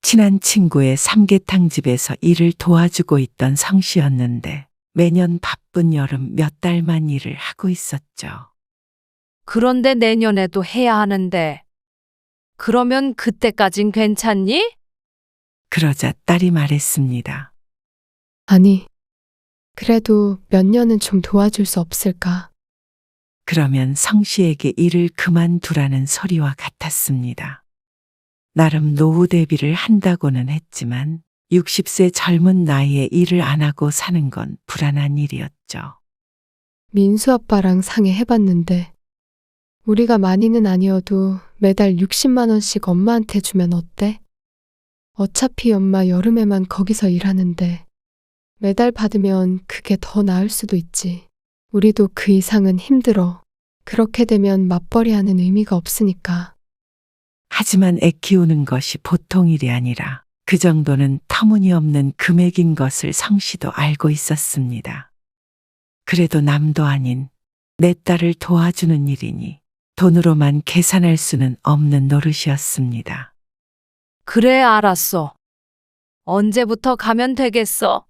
친한 친구의 삼계탕 집에서 일을 도와주고 있던 성 씨였는데 매년 바쁜 여름 몇 달만 일을 하고 있었죠. 그런데 내년에도 해야 하는데. 그러면 그때까진 괜찮니? 그러자 딸이 말했습니다. 아니, 그래도 몇 년은 좀 도와줄 수 없을까? 그러면 성 씨에게 일을 그만두라는 소리와 같았습니다. 나름 노후 대비를 한다고는 했지만 60세 젊은 나이에 일을 안 하고 사는 건 불안한 일이었죠. 민수 아빠랑 상의해봤는데 우리가 많이는 아니어도 매달 60만 원씩 엄마한테 주면 어때? 어차피 엄마 여름에만 거기서 일하는데 매달 받으면 그게 더 나을 수도 있지. 우리도 그 이상은 힘들어. 그렇게 되면 맞벌이하는 의미가 없으니까. 하지만 애 키우는 것이 보통 일이 아니라 그 정도는 터무니없는 금액인 것을 성 씨도 알고 있었습니다. 그래도 남도 아닌 내 딸을 도와주는 일이니 돈으로만 계산할 수는 없는 노릇이었습니다. 그래, 알았어. 언제부터 가면 되겠어?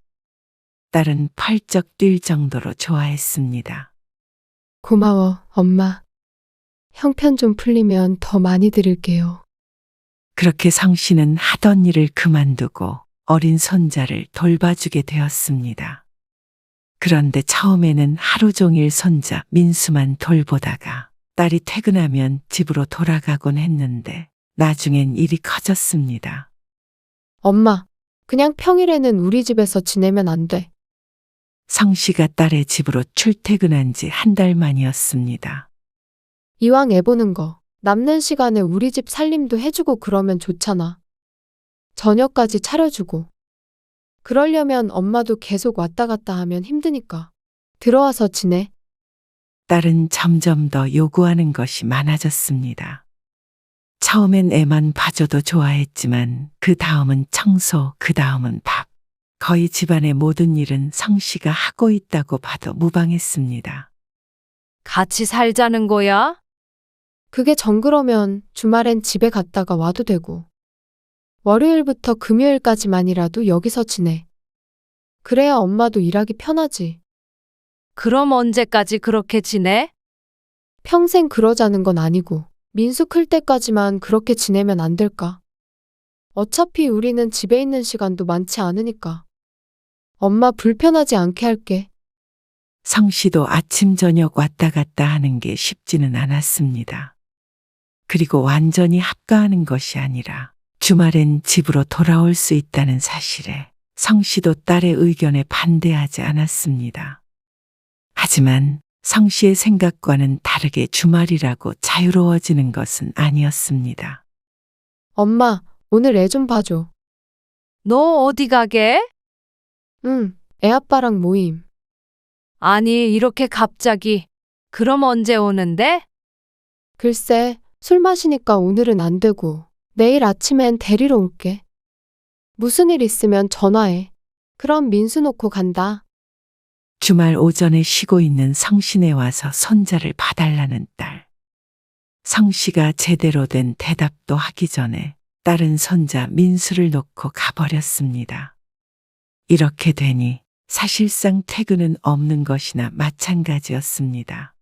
딸은 펄쩍 뛸 정도로 좋아했습니다. 고마워, 엄마. 형편 좀 풀리면 더 많이 드릴게요. 그렇게 성 씨는 하던 일을 그만두고 어린 손자를 돌봐주게 되었습니다. 그런데 처음에는 하루 종일 손자 민수만 돌보다가 딸이 퇴근하면 집으로 돌아가곤 했는데 나중엔 일이 커졌습니다. 엄마, 그냥 평일에는 우리 집에서 지내면 안 돼. 성 씨가 딸의 집으로 출퇴근한 지 한 달 만이었습니다. 이왕 애 보는 거, 남는 시간에 우리 집 살림도 해주고 그러면 좋잖아. 저녁까지 차려주고. 그러려면 엄마도 계속 왔다 갔다 하면 힘드니까. 들어와서 지내. 딸은 점점 더 요구하는 것이 많아졌습니다. 처음엔 애만 봐줘도 좋아했지만 그 다음은 청소, 그 다음은 밥. 거의 집안의 모든 일은 성 씨가 하고 있다고 봐도 무방했습니다. 같이 살자는 거야? 그게 정그러면 주말엔 집에 갔다가 와도 되고. 월요일부터 금요일까지만이라도 여기서 지내. 그래야 엄마도 일하기 편하지. 그럼 언제까지 그렇게 지내? 평생 그러자는 건 아니고 민수 클 때까지만 그렇게 지내면 안 될까? 어차피 우리는 집에 있는 시간도 많지 않으니까. 엄마 불편하지 않게 할게. 성 씨도 아침 저녁 왔다 갔다 하는 게 쉽지는 않았습니다. 그리고 완전히 합가하는 것이 아니라 주말엔 집으로 돌아올 수 있다는 사실에 성 씨도 딸의 의견에 반대하지 않았습니다. 하지만 성 씨의 생각과는 다르게 주말이라고 자유로워지는 것은 아니었습니다. 엄마, 오늘 애 좀 봐줘. 너 어디 가게? 응, 애 아빠랑 모임. 아니, 이렇게 갑자기. 그럼 언제 오는데? 글쎄, 술 마시니까 오늘은 안 되고 내일 아침엔 데리러 올게. 무슨 일 있으면 전화해. 그럼 민수 놓고 간다. 주말 오전에 쉬고 있는 성신에 와서 손자를 봐달라는 딸. 성씨가 제대로 된 대답도 하기 전에 딸은 손자 민수를 놓고 가버렸습니다. 이렇게 되니 사실상 퇴근은 없는 것이나 마찬가지였습니다.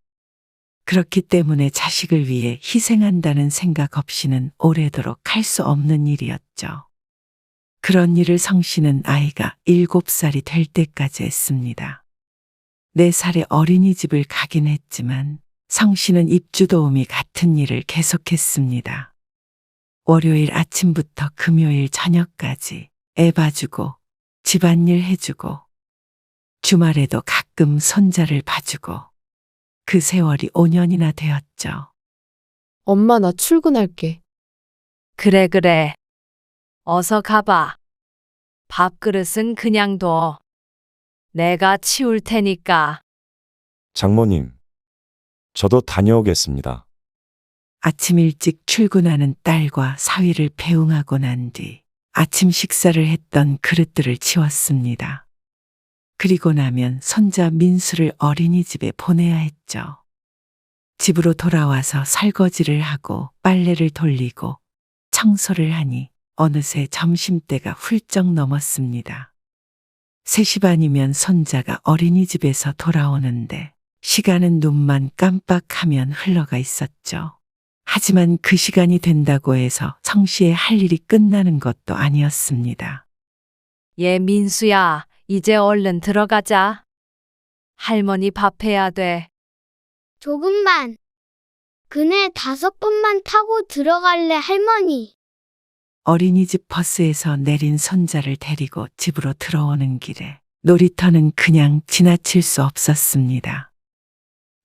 그렇기 때문에 자식을 위해 희생한다는 생각 없이는 오래도록 할 수 없는 일이었죠. 그런 일을 성씨는 아이가 7살이 될 때까지 했습니다. 4살에 어린이집을 가긴 했지만 성씨는 입주도우미 같은 일을 계속했습니다. 월요일 아침부터 금요일 저녁까지 애 봐주고 집안일 해주고 주말에도 가끔 손자를 봐주고 그 세월이 5년이나 되었죠. 엄마, 나 출근할게. 그래, 그래. 어서 가봐. 밥그릇은 그냥 둬. 내가 치울 테니까. 장모님, 저도 다녀오겠습니다. 아침 일찍 출근하는 딸과 사위를 배웅하고 난 뒤 아침 식사를 했던 그릇들을 치웠습니다. 그리고 나면 손자 민수를 어린이집에 보내야 했죠. 집으로 돌아와서 설거지를 하고 빨래를 돌리고 청소를 하니 어느새 점심때가 훌쩍 넘었습니다. 3시 반이면 손자가 어린이집에서 돌아오는데 시간은 눈만 깜빡하면 흘러가 있었죠. 하지만 그 시간이 된다고 해서 성씨의 할 일이 끝나는 것도 아니었습니다. 얘 민수야, 이제 얼른 들어가자. 할머니 밥 해야 돼. 조금만. 그네 5번만 타고 들어갈래, 할머니. 어린이집 버스에서 내린 손자를 데리고 집으로 들어오는 길에 놀이터는 그냥 지나칠 수 없었습니다.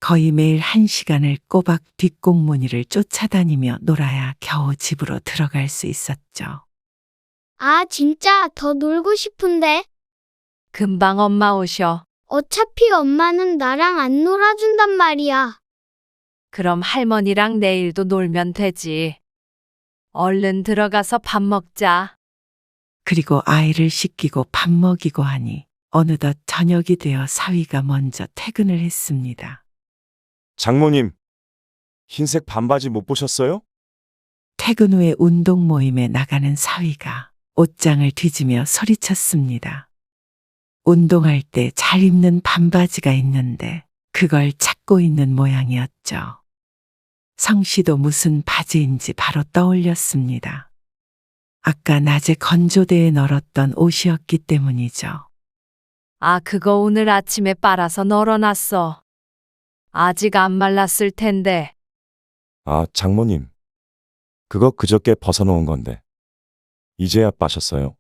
거의 매일 1시간을 꼬박 뒷공무니를 쫓아다니며 놀아야 겨우 집으로 들어갈 수 있었죠. 아, 진짜 더 놀고 싶은데. 금방 엄마 오셔. 어차피 엄마는 나랑 안 놀아준단 말이야. 그럼 할머니랑 내일도 놀면 되지. 얼른 들어가서 밥 먹자. 그리고 아이를 씻기고 밥 먹이고 하니 어느덧 저녁이 되어 사위가 먼저 퇴근을 했습니다. 장모님, 흰색 반바지 못 보셨어요? 퇴근 후에 운동 모임에 나가는 사위가 옷장을 뒤지며 소리쳤습니다. 운동할 때 잘 입는 반바지가 있는데 그걸 찾고 있는 모양이었죠. 성씨도 무슨 바지인지 바로 떠올렸습니다. 아까 낮에 건조대에 널었던 옷이었기 때문이죠. 아, 그거 오늘 아침에 빨아서 널어놨어. 아직 안 말랐을 텐데. 아, 장모님. 그거 그저께 벗어놓은 건데. 이제야 빠셨어요.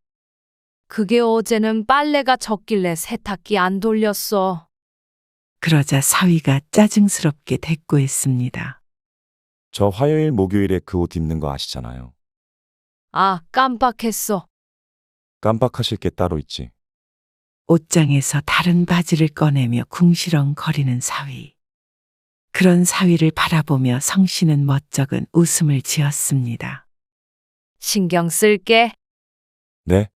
그게 어제는 빨래가 적길래 세탁기 안 돌렸어. 그러자 사위가 짜증스럽게 대꾸했습니다. 저 화요일 목요일에 그 옷 입는 거 아시잖아요. 아, 깜빡했어. 깜빡하실 게 따로 있지. 옷장에서 다른 바지를 꺼내며 궁시렁거리는 사위. 그런 사위를 바라보며 성씨는 멋쩍은 웃음을 지었습니다. 신경 쓸게. 네,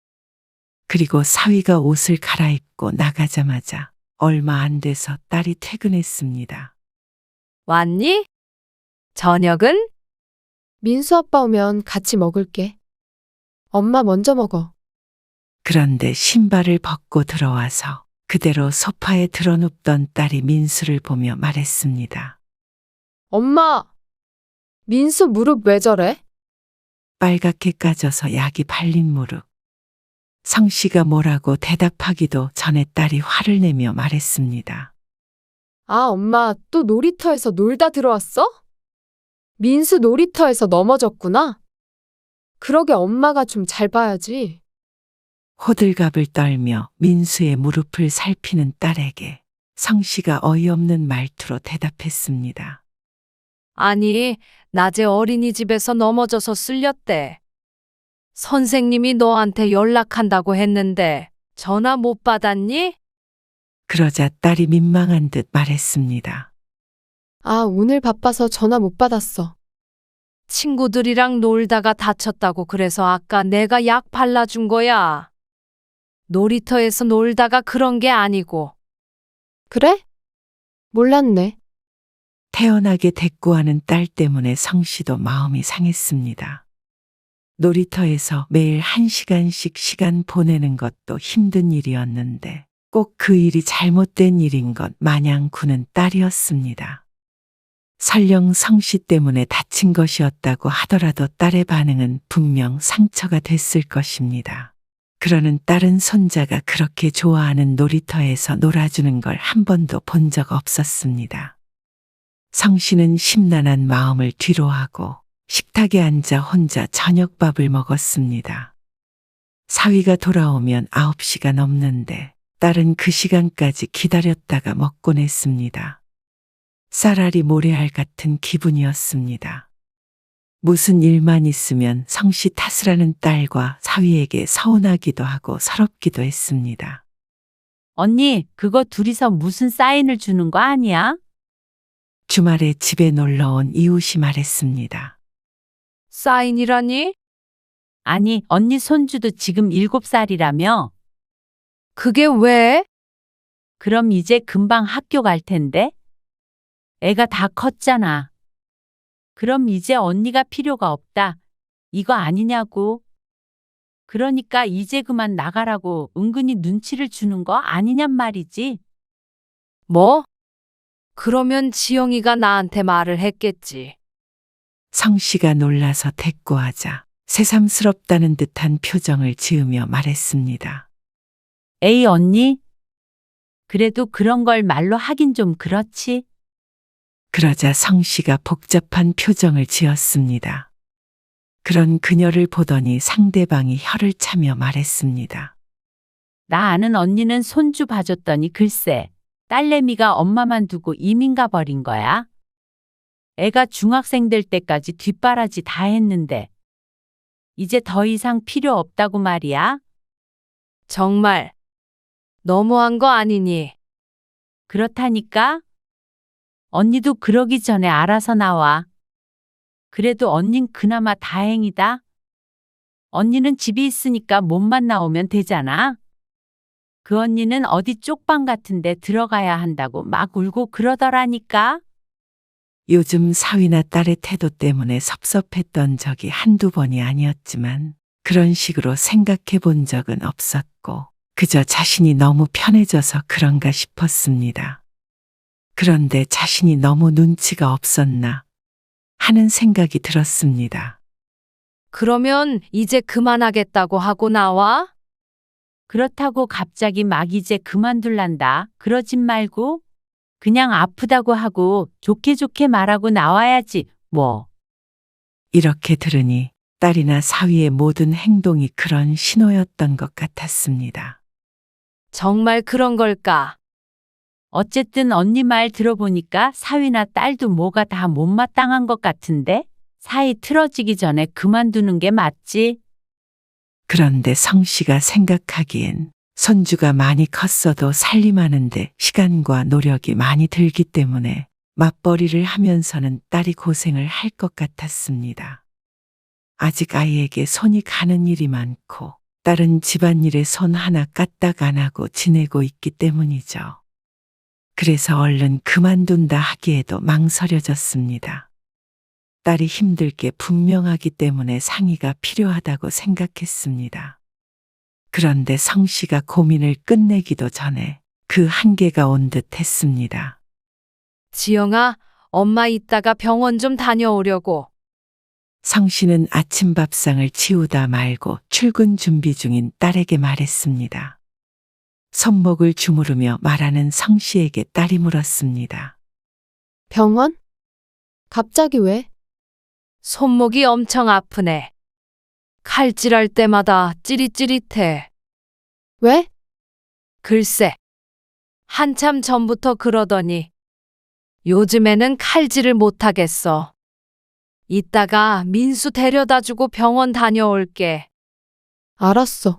그리고 사위가 옷을 갈아입고 나가자마자 얼마 안 돼서 딸이 퇴근했습니다. 왔니? 저녁은? 민수 아빠 오면 같이 먹을게. 엄마 먼저 먹어. 그런데 신발을 벗고 들어와서 그대로 소파에 드러눕던 딸이 민수를 보며 말했습니다. 엄마, 민수 무릎 왜 저래? 빨갛게 까져서 약이 발린 무릎. 성씨가 뭐라고 대답하기도 전에 딸이 화를 내며 말했습니다. 아, 엄마, 또 놀이터에서 놀다 들어왔어? 민수 놀이터에서 넘어졌구나. 그러게 엄마가 좀 잘 봐야지. 호들갑을 떨며 민수의 무릎을 살피는 딸에게 성씨가 어이없는 말투로 대답했습니다. 아니, 낮에 어린이집에서 넘어져서 쓸렸대. 선생님이 너한테 연락한다고 했는데 전화 못 받았니? 그러자 딸이 민망한 듯 말했습니다. 아, 오늘 바빠서 전화 못 받았어. 친구들이랑 놀다가 다쳤다고 그래서 아까 내가 약 발라준 거야. 놀이터에서 놀다가 그런 게 아니고. 그래? 몰랐네. 태연하게 대꾸하는 딸 때문에 성씨도 마음이 상했습니다. 놀이터에서 매일 1시간씩 시간 보내는 것도 힘든 일이었는데 꼭 그 일이 잘못된 일인 것 마냥 구는 딸이었습니다. 설령 성씨 때문에 다친 것이었다고 하더라도 딸의 반응은 분명 상처가 됐을 것입니다. 그러는 딸은 손자가 그렇게 좋아하는 놀이터에서 놀아주는 걸 한 번도 본 적 없었습니다. 성씨는 심란한 마음을 뒤로하고 식탁에 앉아 혼자 저녁밥을 먹었습니다. 사위가 돌아오면 9시가 넘는데 딸은 그 시간까지 기다렸다가 먹곤 했습니다. 쌀알이 모래알 같은 기분이었습니다. 무슨 일만 있으면 성씨 탓을 하는 딸과 사위에게 서운하기도 하고 서럽기도 했습니다. 언니, 그거 둘이서 무슨 사인을 주는 거 아니야? 주말에 집에 놀러온 이웃이 말했습니다. 사인이라니? 아니, 언니 손주도 지금 7살이라며? 그게 왜? 그럼 이제 금방 학교 갈 텐데? 애가 다 컸잖아. 그럼 이제 언니가 필요가 없다. 이거 아니냐고. 그러니까 이제 그만 나가라고 은근히 눈치를 주는 거 아니냔 말이지. 뭐? 그러면 지영이가 나한테 말을 했겠지. 성씨가 놀라서 대꾸하자 새삼스럽다는 듯한 표정을 지으며 말했습니다. 에이, 언니. 그래도 그런 걸 말로 하긴 좀 그렇지. 그러자 성씨가 복잡한 표정을 지었습니다. 그런 그녀를 보더니 상대방이 혀를 차며 말했습니다. 나 아는 언니는 손주 봐줬더니 글쎄, 딸내미가 엄마만 두고 이민 가버린 거야. 애가 중학생 될 때까지 뒷바라지 다 했는데 이제 더 이상 필요 없다고 말이야. 정말 너무한 거 아니니? 그렇다니까? 언니도 그러기 전에 알아서 나와. 그래도 언닌 그나마 다행이다. 언니는 집에 있으니까 몸만 나오면 되잖아. 그 언니는 어디 쪽방 같은 데 들어가야 한다고 막 울고 그러더라니까. 요즘 사위나 딸의 태도 때문에 섭섭했던 적이 한두 번이 아니었지만 그런 식으로 생각해 본 적은 없었고 그저 자신이 너무 편해져서 그런가 싶었습니다. 그런데 자신이 너무 눈치가 없었나 하는 생각이 들었습니다. 그러면 이제 그만하겠다고 하고 나와? 그렇다고 갑자기 막 이제 그만둘란다. 그러진 말고 그냥 아프다고 하고 좋게 좋게 말하고 나와야지 뭐. 이렇게 들으니 딸이나 사위의 모든 행동이 그런 신호였던 것 같았습니다. 정말 그런 걸까? 어쨌든 언니 말 들어보니까 사위나 딸도 뭐가 다 못마땅한 것 같은데 사이 틀어지기 전에 그만두는 게 맞지? 그런데 성씨가 생각하기엔 손주가 많이 컸어도 살림하는데 시간과 노력이 많이 들기 때문에 맞벌이를 하면서는 딸이 고생을 할 것 같았습니다. 아직 아이에게 손이 가는 일이 많고 딸은 집안일에 손 하나 까딱 안 하고 지내고 있기 때문이죠. 그래서 얼른 그만둔다 하기에도 망설여졌습니다. 딸이 힘들 게 분명하기 때문에 상의가 필요하다고 생각했습니다. 그런데 성씨가 고민을 끝내기도 전에 그 한계가 온 듯 했습니다. 지영아, 엄마 이따가 병원 좀 다녀오려고. 성씨는 아침 밥상을 치우다 말고 출근 준비 중인 딸에게 말했습니다. 손목을 주무르며 말하는 성씨에게 딸이 물었습니다. 병원? 갑자기 왜? 손목이 엄청 아프네. 칼질할 때마다 찌릿찌릿해. 왜? 글쎄, 한참 전부터 그러더니 요즘에는 칼질을 못하겠어. 이따가 민수 데려다 주고 병원 다녀올게. 알았어.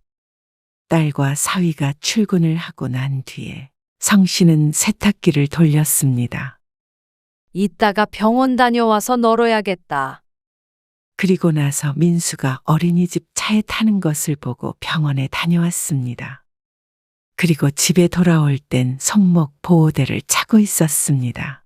딸과 사위가 출근을 하고 난 뒤에 성씨는 세탁기를 돌렸습니다. 이따가 병원 다녀와서 널어야겠다. 그리고 나서 민수가 어린이집 차에 타는 것을 보고 병원에 다녀왔습니다. 그리고 집에 돌아올 땐 손목 보호대를 차고 있었습니다.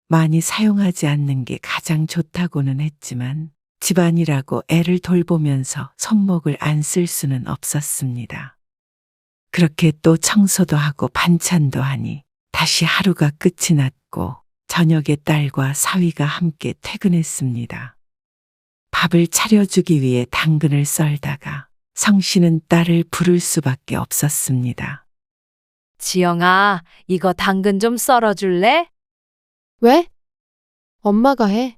많이 사용하지 않는 게 가장 좋다고는 했지만 집안이라고 애를 돌보면서 손목을 안 쓸 수는 없었습니다. 그렇게 또 청소도 하고 반찬도 하니 다시 하루가 끝이 났고 저녁에 딸과 사위가 함께 퇴근했습니다. 밥을 차려주기 위해 당근을 썰다가 성씨는 딸을 부를 수밖에 없었습니다. 지영아, 이거 당근 좀 썰어줄래? 왜? 엄마가 해.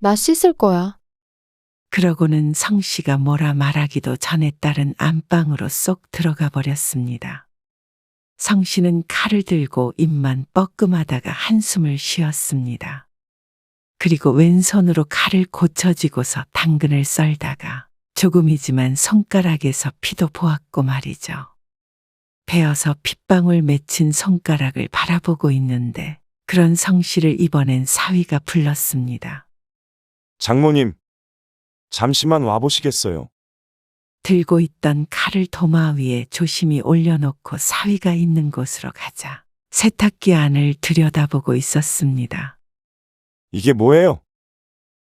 나 씻을 거야. 그러고는 성씨가 뭐라 말하기도 전에 딸은 안방으로 쏙 들어가 버렸습니다. 성씨는 칼을 들고 입만 뻐끔하다가 한숨을 쉬었습니다. 그리고 왼손으로 칼을 고쳐쥐고서 당근을 썰다가 조금이지만 손가락에서 피도 보았고 말이죠. 베어서 핏방울 맺힌 손가락을 바라보고 있는데 그런 성씨를 이번엔 사위가 불렀습니다. 장모님, 잠시만 와보시겠어요? 들고 있던 칼을 도마 위에 조심히 올려놓고 사위가 있는 곳으로 가자 세탁기 안을 들여다보고 있었습니다. 이게 뭐예요?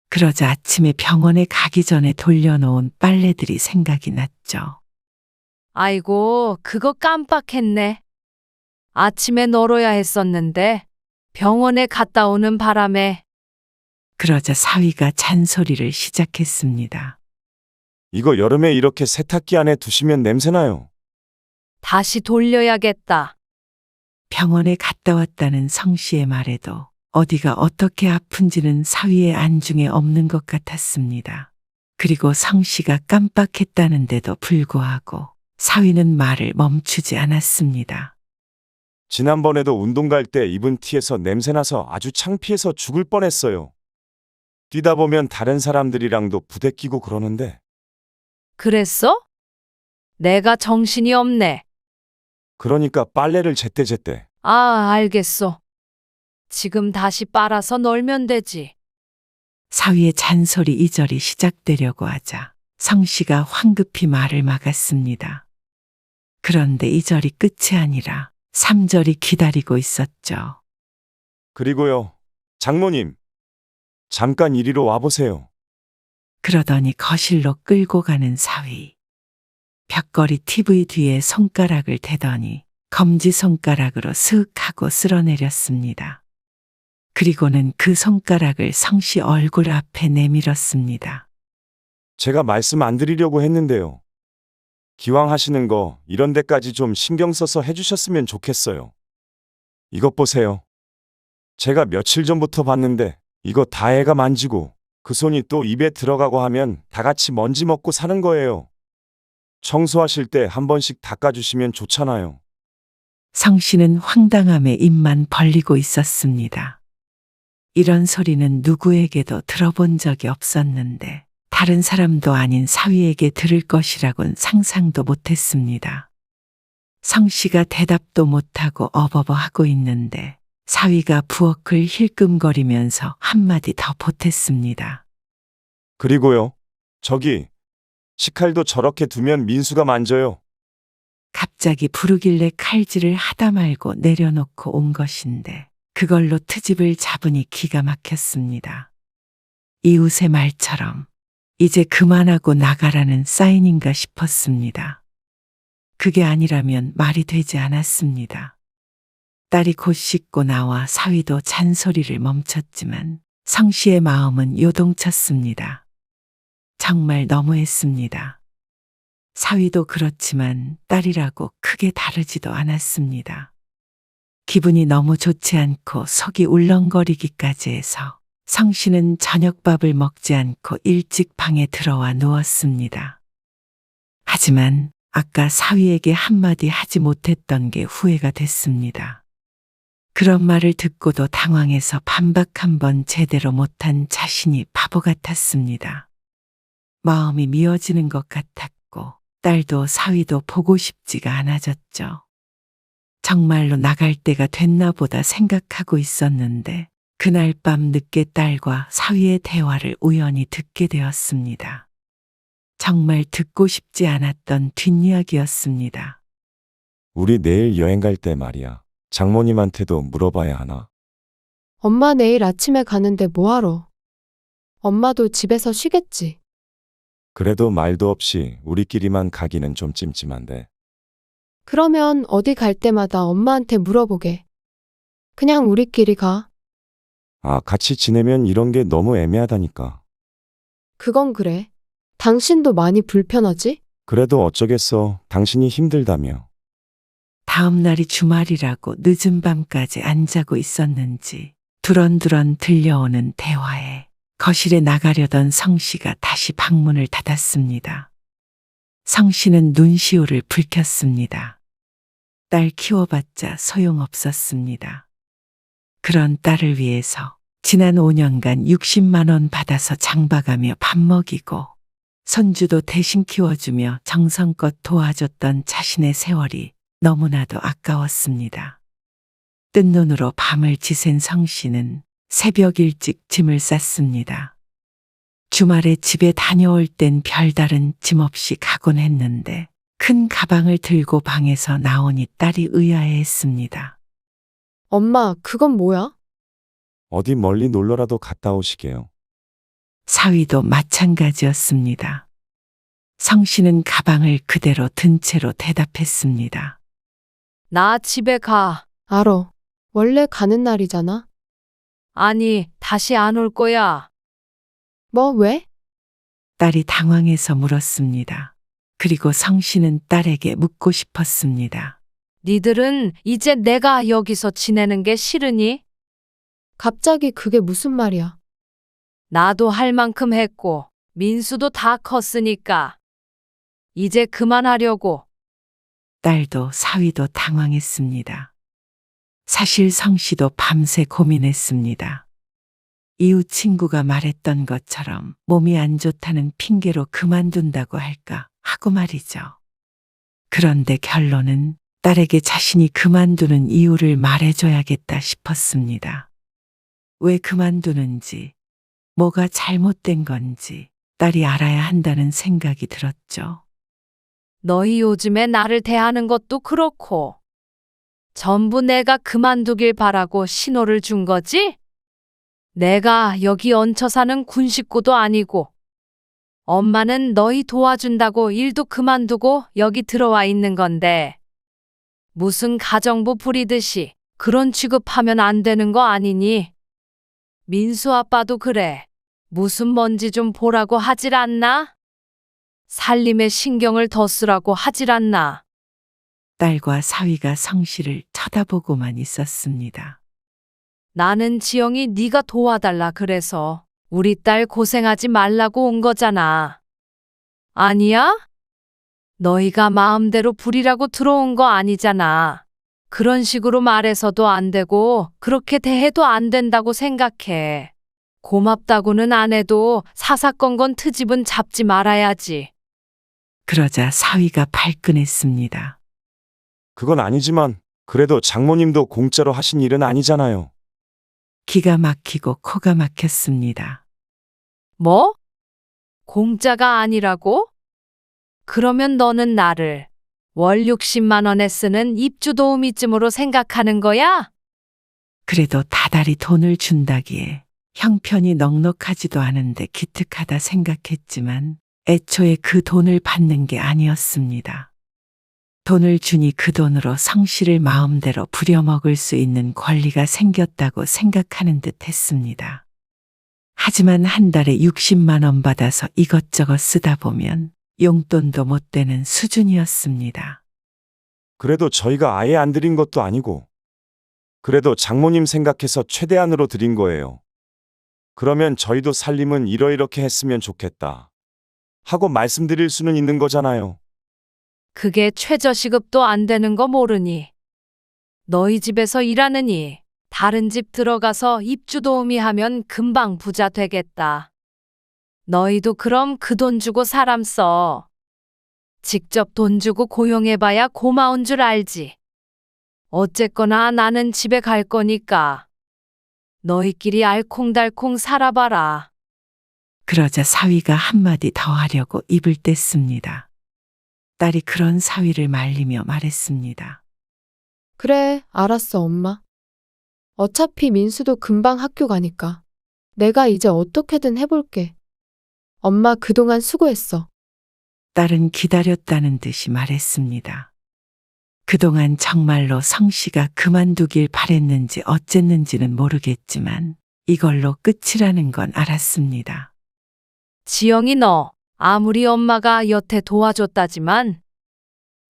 그러자 아침에 병원에 가기 전에 돌려놓은 빨래들이 생각이 났죠. 아이고, 그거 깜빡했네. 아침에 널어야 했었는데 병원에 갔다 오는 바람에. 그러자 사위가 잔소리를 시작했습니다. 이거 여름에 이렇게 세탁기 안에 두시면 냄새나요. 다시 돌려야겠다. 병원에 갔다 왔다는 성씨의 말에도 어디가 어떻게 아픈지는 사위의 안중에 없는 것 같았습니다. 그리고 성씨가 깜빡했다는데도 불구하고 사위는 말을 멈추지 않았습니다. 지난번에도 운동 갈 때 입은 티에서 냄새나서 아주 창피해서 죽을 뻔했어요. 뛰다 보면 다른 사람들이랑도 부대끼고 그러는데 그랬어? 내가 정신이 없네. 그러니까 빨래를 제때제때. 아, 알겠어. 지금 다시 빨아서 널면 되지. 사위의 잔소리 이절이 시작되려고 하자 성씨가 황급히 말을 막았습니다. 그런데 이절이 끝이 아니라 3절이 기다리고 있었죠. 그리고요, 장모님, 잠깐 이리로 와보세요. 그러더니 거실로 끌고 가는 사위. 벽걸이 TV 뒤에 손가락을 대더니 검지손가락으로 슥 하고 쓸어내렸습니다. 그리고는 그 손가락을 성씨 얼굴 앞에 내밀었습니다. 제가 말씀 안 드리려고 했는데요. 기왕 하시는 거 이런 데까지 좀 신경 써서 해주셨으면 좋겠어요. 이것 보세요. 제가 며칠 전부터 봤는데 이거 다 애가 만지고 그 손이 또 입에 들어가고 하면 다 같이 먼지 먹고 사는 거예요. 청소하실 때 한 번씩 닦아주시면 좋잖아요. 성씨는 황당함에 입만 벌리고 있었습니다. 이런 소리는 누구에게도 들어본 적이 없었는데 다른 사람도 아닌 사위에게 들을 것이라곤 상상도 못했습니다. 성씨가 대답도 못하고 어버버 하고 있는데 사위가 부엌을 힐끔거리면서 한마디 더 보탰습니다. 그리고요, 저기 식칼도 저렇게 두면 민수가 만져요. 갑자기 부르길래 칼질을 하다 말고 내려놓고 온 것인데 그걸로 트집을 잡으니 기가 막혔습니다. 이웃의 말처럼 이제 그만하고 나가라는 사인인가 싶었습니다. 그게 아니라면 말이 되지 않았습니다. 딸이 곧 씻고 나와 사위도 잔소리를 멈췄지만 성 씨의 마음은 요동쳤습니다. 정말 너무했습니다. 사위도 그렇지만 딸이라고 크게 다르지도 않았습니다. 기분이 너무 좋지 않고 속이 울렁거리기까지 해서 성 씨는 저녁밥을 먹지 않고 일찍 방에 들어와 누웠습니다. 하지만 아까 사위에게 한마디 하지 못했던 게 후회가 됐습니다. 그런 말을 듣고도 당황해서 반박 한번 제대로 못한 자신이 바보 같았습니다. 마음이 미어지는 것 같았고 딸도 사위도 보고 싶지가 않아졌죠. 정말로 나갈 때가 됐나 보다 생각하고 있었는데 그날 밤 늦게 딸과 사위의 대화를 우연히 듣게 되었습니다. 정말 듣고 싶지 않았던 뒷이야기였습니다. 우리 내일 여행 갈 때 말이야. 장모님한테도 물어봐야 하나? 엄마 내일 아침에 가는데 뭐하러? 엄마도 집에서 쉬겠지. 그래도 말도 없이 우리끼리만 가기는 좀 찜찜한데. 그러면 어디 갈 때마다 엄마한테 물어보게. 그냥 우리끼리 가. 아, 같이 지내면 이런 게 너무 애매하다니까. 그건 그래. 당신도 많이 불편하지? 그래도 어쩌겠어. 당신이 힘들다며. 다음 날이 주말이라고 늦은 밤까지 안 자고 있었는지 두런두런 들려오는 대화에 거실에 나가려던 성 씨가 다시 방문을 닫았습니다. 성 씨는 눈시울을 붉혔습니다. 딸 키워봤자 소용없었습니다. 그런 딸을 위해서 지난 5년간 60만 원 받아서 장봐가며 밥 먹이고 손주도 대신 키워주며 정성껏 도와줬던 자신의 세월이 너무나도 아까웠습니다. 뜬 눈으로 밤을 지샌 성 씨는 새벽 일찍 짐을 쌌습니다. 주말에 집에 다녀올 땐 별다른 짐 없이 가곤 했는데 큰 가방을 들고 방에서 나오니 딸이 의아해했습니다. 엄마, 그건 뭐야? 어디 멀리 놀러라도 갔다 오시게요. 사위도 마찬가지였습니다. 성 씨는 가방을 그대로 든 채로 대답했습니다. 나 집에 가. 알어. 원래 가는 날이잖아. 아니, 다시 안 올 거야. 뭐, 왜? 딸이 당황해서 물었습니다. 그리고 성 씨는 딸에게 묻고 싶었습니다. 니들은 이제 내가 여기서 지내는 게 싫으니? 갑자기 그게 무슨 말이야? 나도 할 만큼 했고, 민수도 다 컸으니까. 이제 그만하려고. 딸도 사위도 당황했습니다. 사실 성 씨도 밤새 고민했습니다. 이웃 친구가 말했던 것처럼 몸이 안 좋다는 핑계로 그만둔다고 할까 하고 말이죠. 그런데 결론은 딸에게 자신이 그만두는 이유를 말해줘야겠다 싶었습니다. 왜 그만두는지, 뭐가 잘못된 건지 딸이 알아야 한다는 생각이 들었죠. 너희 요즘에 나를 대하는 것도 그렇고, 전부 내가 그만두길 바라고 신호를 준 거지? 내가 여기 얹혀 사는 군식구도 아니고, 엄마는 너희 도와준다고 일도 그만두고 여기 들어와 있는 건데, 무슨 가정부 부리듯이 그런 취급하면 안 되는 거 아니니? 민수 아빠도 그래. 무슨 뭔지 좀 보라고 하질 않나? 살림에 신경을 더 쓰라고 하질 않나? 딸과 사위가 성 씨를 쳐다보고만 있었습니다. 나는 지영이 네가 도와달라 그래서 우리 딸 고생하지 말라고 온 거잖아. 아니야? 너희가 마음대로 부리라고 들어온 거 아니잖아. 그런 식으로 말해서도 안 되고 그렇게 대해도 안 된다고 생각해. 고맙다고는 안 해도 사사건건 트집은 잡지 말아야지. 그러자 사위가 발끈했습니다. 그건 아니지만 그래도 장모님도 공짜로 하신 일은 아니잖아요. 기가 막히고 코가 막혔습니다. 뭐? 공짜가 아니라고? 그러면 너는 나를 월 60만 원에 쓰는 입주도우미쯤으로 생각하는 거야? 그래도 다달이 돈을 준다기에 형편이 넉넉하지도 않은데 기특하다 생각했지만 애초에 그 돈을 받는 게 아니었습니다. 돈을 주니 그 돈으로 성씨를 마음대로 부려먹을 수 있는 권리가 생겼다고 생각하는 듯 했습니다. 하지만 한 달에 60만 원 받아서 이것저것 쓰다 보면 용돈도 못 되는 수준이었습니다. 그래도 저희가 아예 안 드린 것도 아니고, 그래도 장모님 생각해서 최대한으로 드린 거예요. 그러면 저희도 살림은 이러이렇게 했으면 좋겠다 하고 말씀드릴 수는 있는 거잖아요. 그게 최저시급도 안 되는 거 모르니? 너희 집에서 일하느니 다른 집 들어가서 입주도우미 하면 금방 부자 되겠다. 너희도 그럼 그 돈 주고 사람 써. 직접 돈 주고 고용해봐야 고마운 줄 알지. 어쨌거나 나는 집에 갈 거니까 너희끼리 알콩달콩 살아봐라. 그러자 사위가 한마디 더 하려고 입을 뗐습니다. 딸이 그런 사위를 말리며 말했습니다. 그래, 알았어, 엄마. 어차피 민수도 금방 학교 가니까. 내가 이제 어떻게든 해볼게. 엄마 그동안 수고했어. 딸은 기다렸다는 듯이 말했습니다. 그동안 정말로 성씨가 그만두길 바랬는지 어쨌는지는 모르겠지만 이걸로 끝이라는 건 알았습니다. 지영이 너 아무리 엄마가 여태 도와줬다지만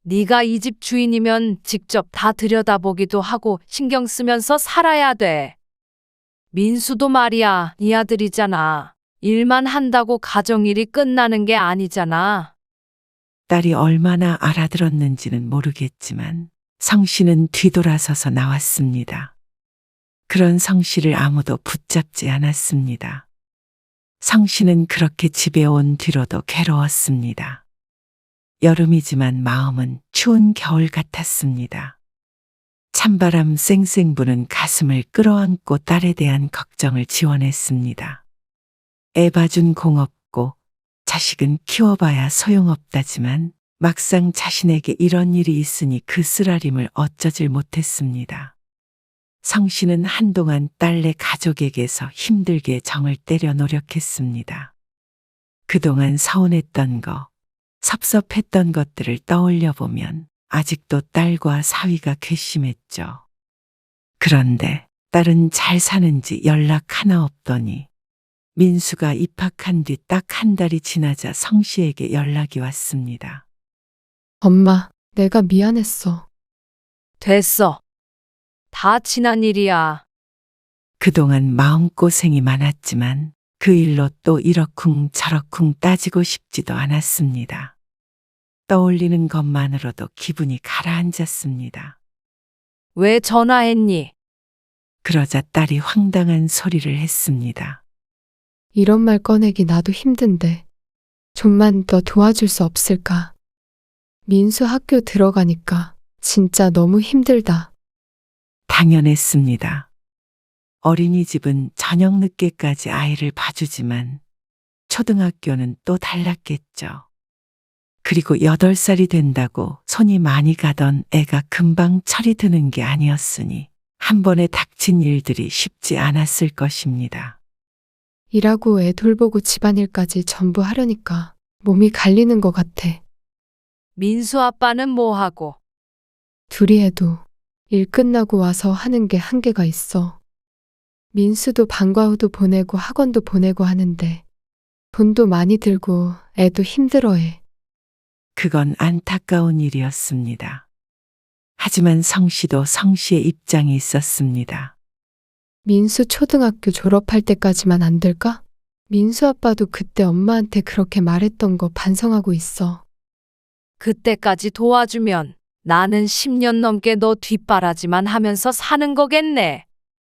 네가 이 집 주인이면 직접 다 들여다보기도 하고 신경 쓰면서 살아야 돼. 민수도 말이야, 네 아들이잖아. 일만 한다고 가정일이 끝나는 게 아니잖아. 딸이 얼마나 알아들었는지는 모르겠지만 성씨는 뒤돌아서서 나왔습니다. 그런 성씨를 아무도 붙잡지 않았습니다. 성씨는 그렇게 집에 온 뒤로도 괴로웠습니다. 여름이지만 마음은 추운 겨울 같았습니다. 찬바람 쌩쌩 부는 가슴을 끌어안고 딸에 대한 걱정을 지원했습니다. 애 봐준 공 없고 자식은 키워봐야 소용없다지만 막상 자신에게 이런 일이 있으니 그 쓰라림을 어쩌질 못했습니다. 성씨는 한동안 딸네 가족에게서 힘들게 정을 때려 노력했습니다. 그동안 서운했던 거, 섭섭했던 것들을 떠올려 보면 아직도 딸과 사위가 괘씸했죠. 그런데 딸은 잘 사는지 연락 하나 없더니 민수가 입학한 뒤 딱 한 달이 지나자 성씨에게 연락이 왔습니다. 엄마, 내가 미안했어. 됐어. 다 지난 일이야. 그동안 마음고생이 많았지만 그 일로 또 이러쿵 저러쿵 따지고 싶지도 않았습니다. 떠올리는 것만으로도 기분이 가라앉았습니다. 왜 전화했니? 그러자 딸이 황당한 소리를 했습니다. 이런 말 꺼내기 나도 힘든데 좀만 더 도와줄 수 없을까? 민수 학교 들어가니까 진짜 너무 힘들다. 당연했습니다. 어린이집은 저녁 늦게까지 아이를 봐주지만 초등학교는 또 달랐겠죠. 그리고 8살이 된다고 손이 많이 가던 애가 금방 철이 드는 게 아니었으니 한 번에 닥친 일들이 쉽지 않았을 것입니다. 일하고 애 돌보고 집안일까지 전부 하려니까 몸이 갈리는 것 같아. 민수 아빠는 뭐 하고? 둘이 해도 일 끝나고 와서 하는 게 한계가 있어. 민수도 방과 후도 보내고 학원도 보내고 하는데 돈도 많이 들고 애도 힘들어해. 그건 안타까운 일이었습니다. 하지만 성씨도 성씨의 입장이 있었습니다. 민수 초등학교 졸업할 때까지만 안 될까? 민수 아빠도 그때 엄마한테 그렇게 말했던 거 반성하고 있어. 그때까지 도와주면 나는 10년 넘게 너 뒷바라지만 하면서 사는 거겠네.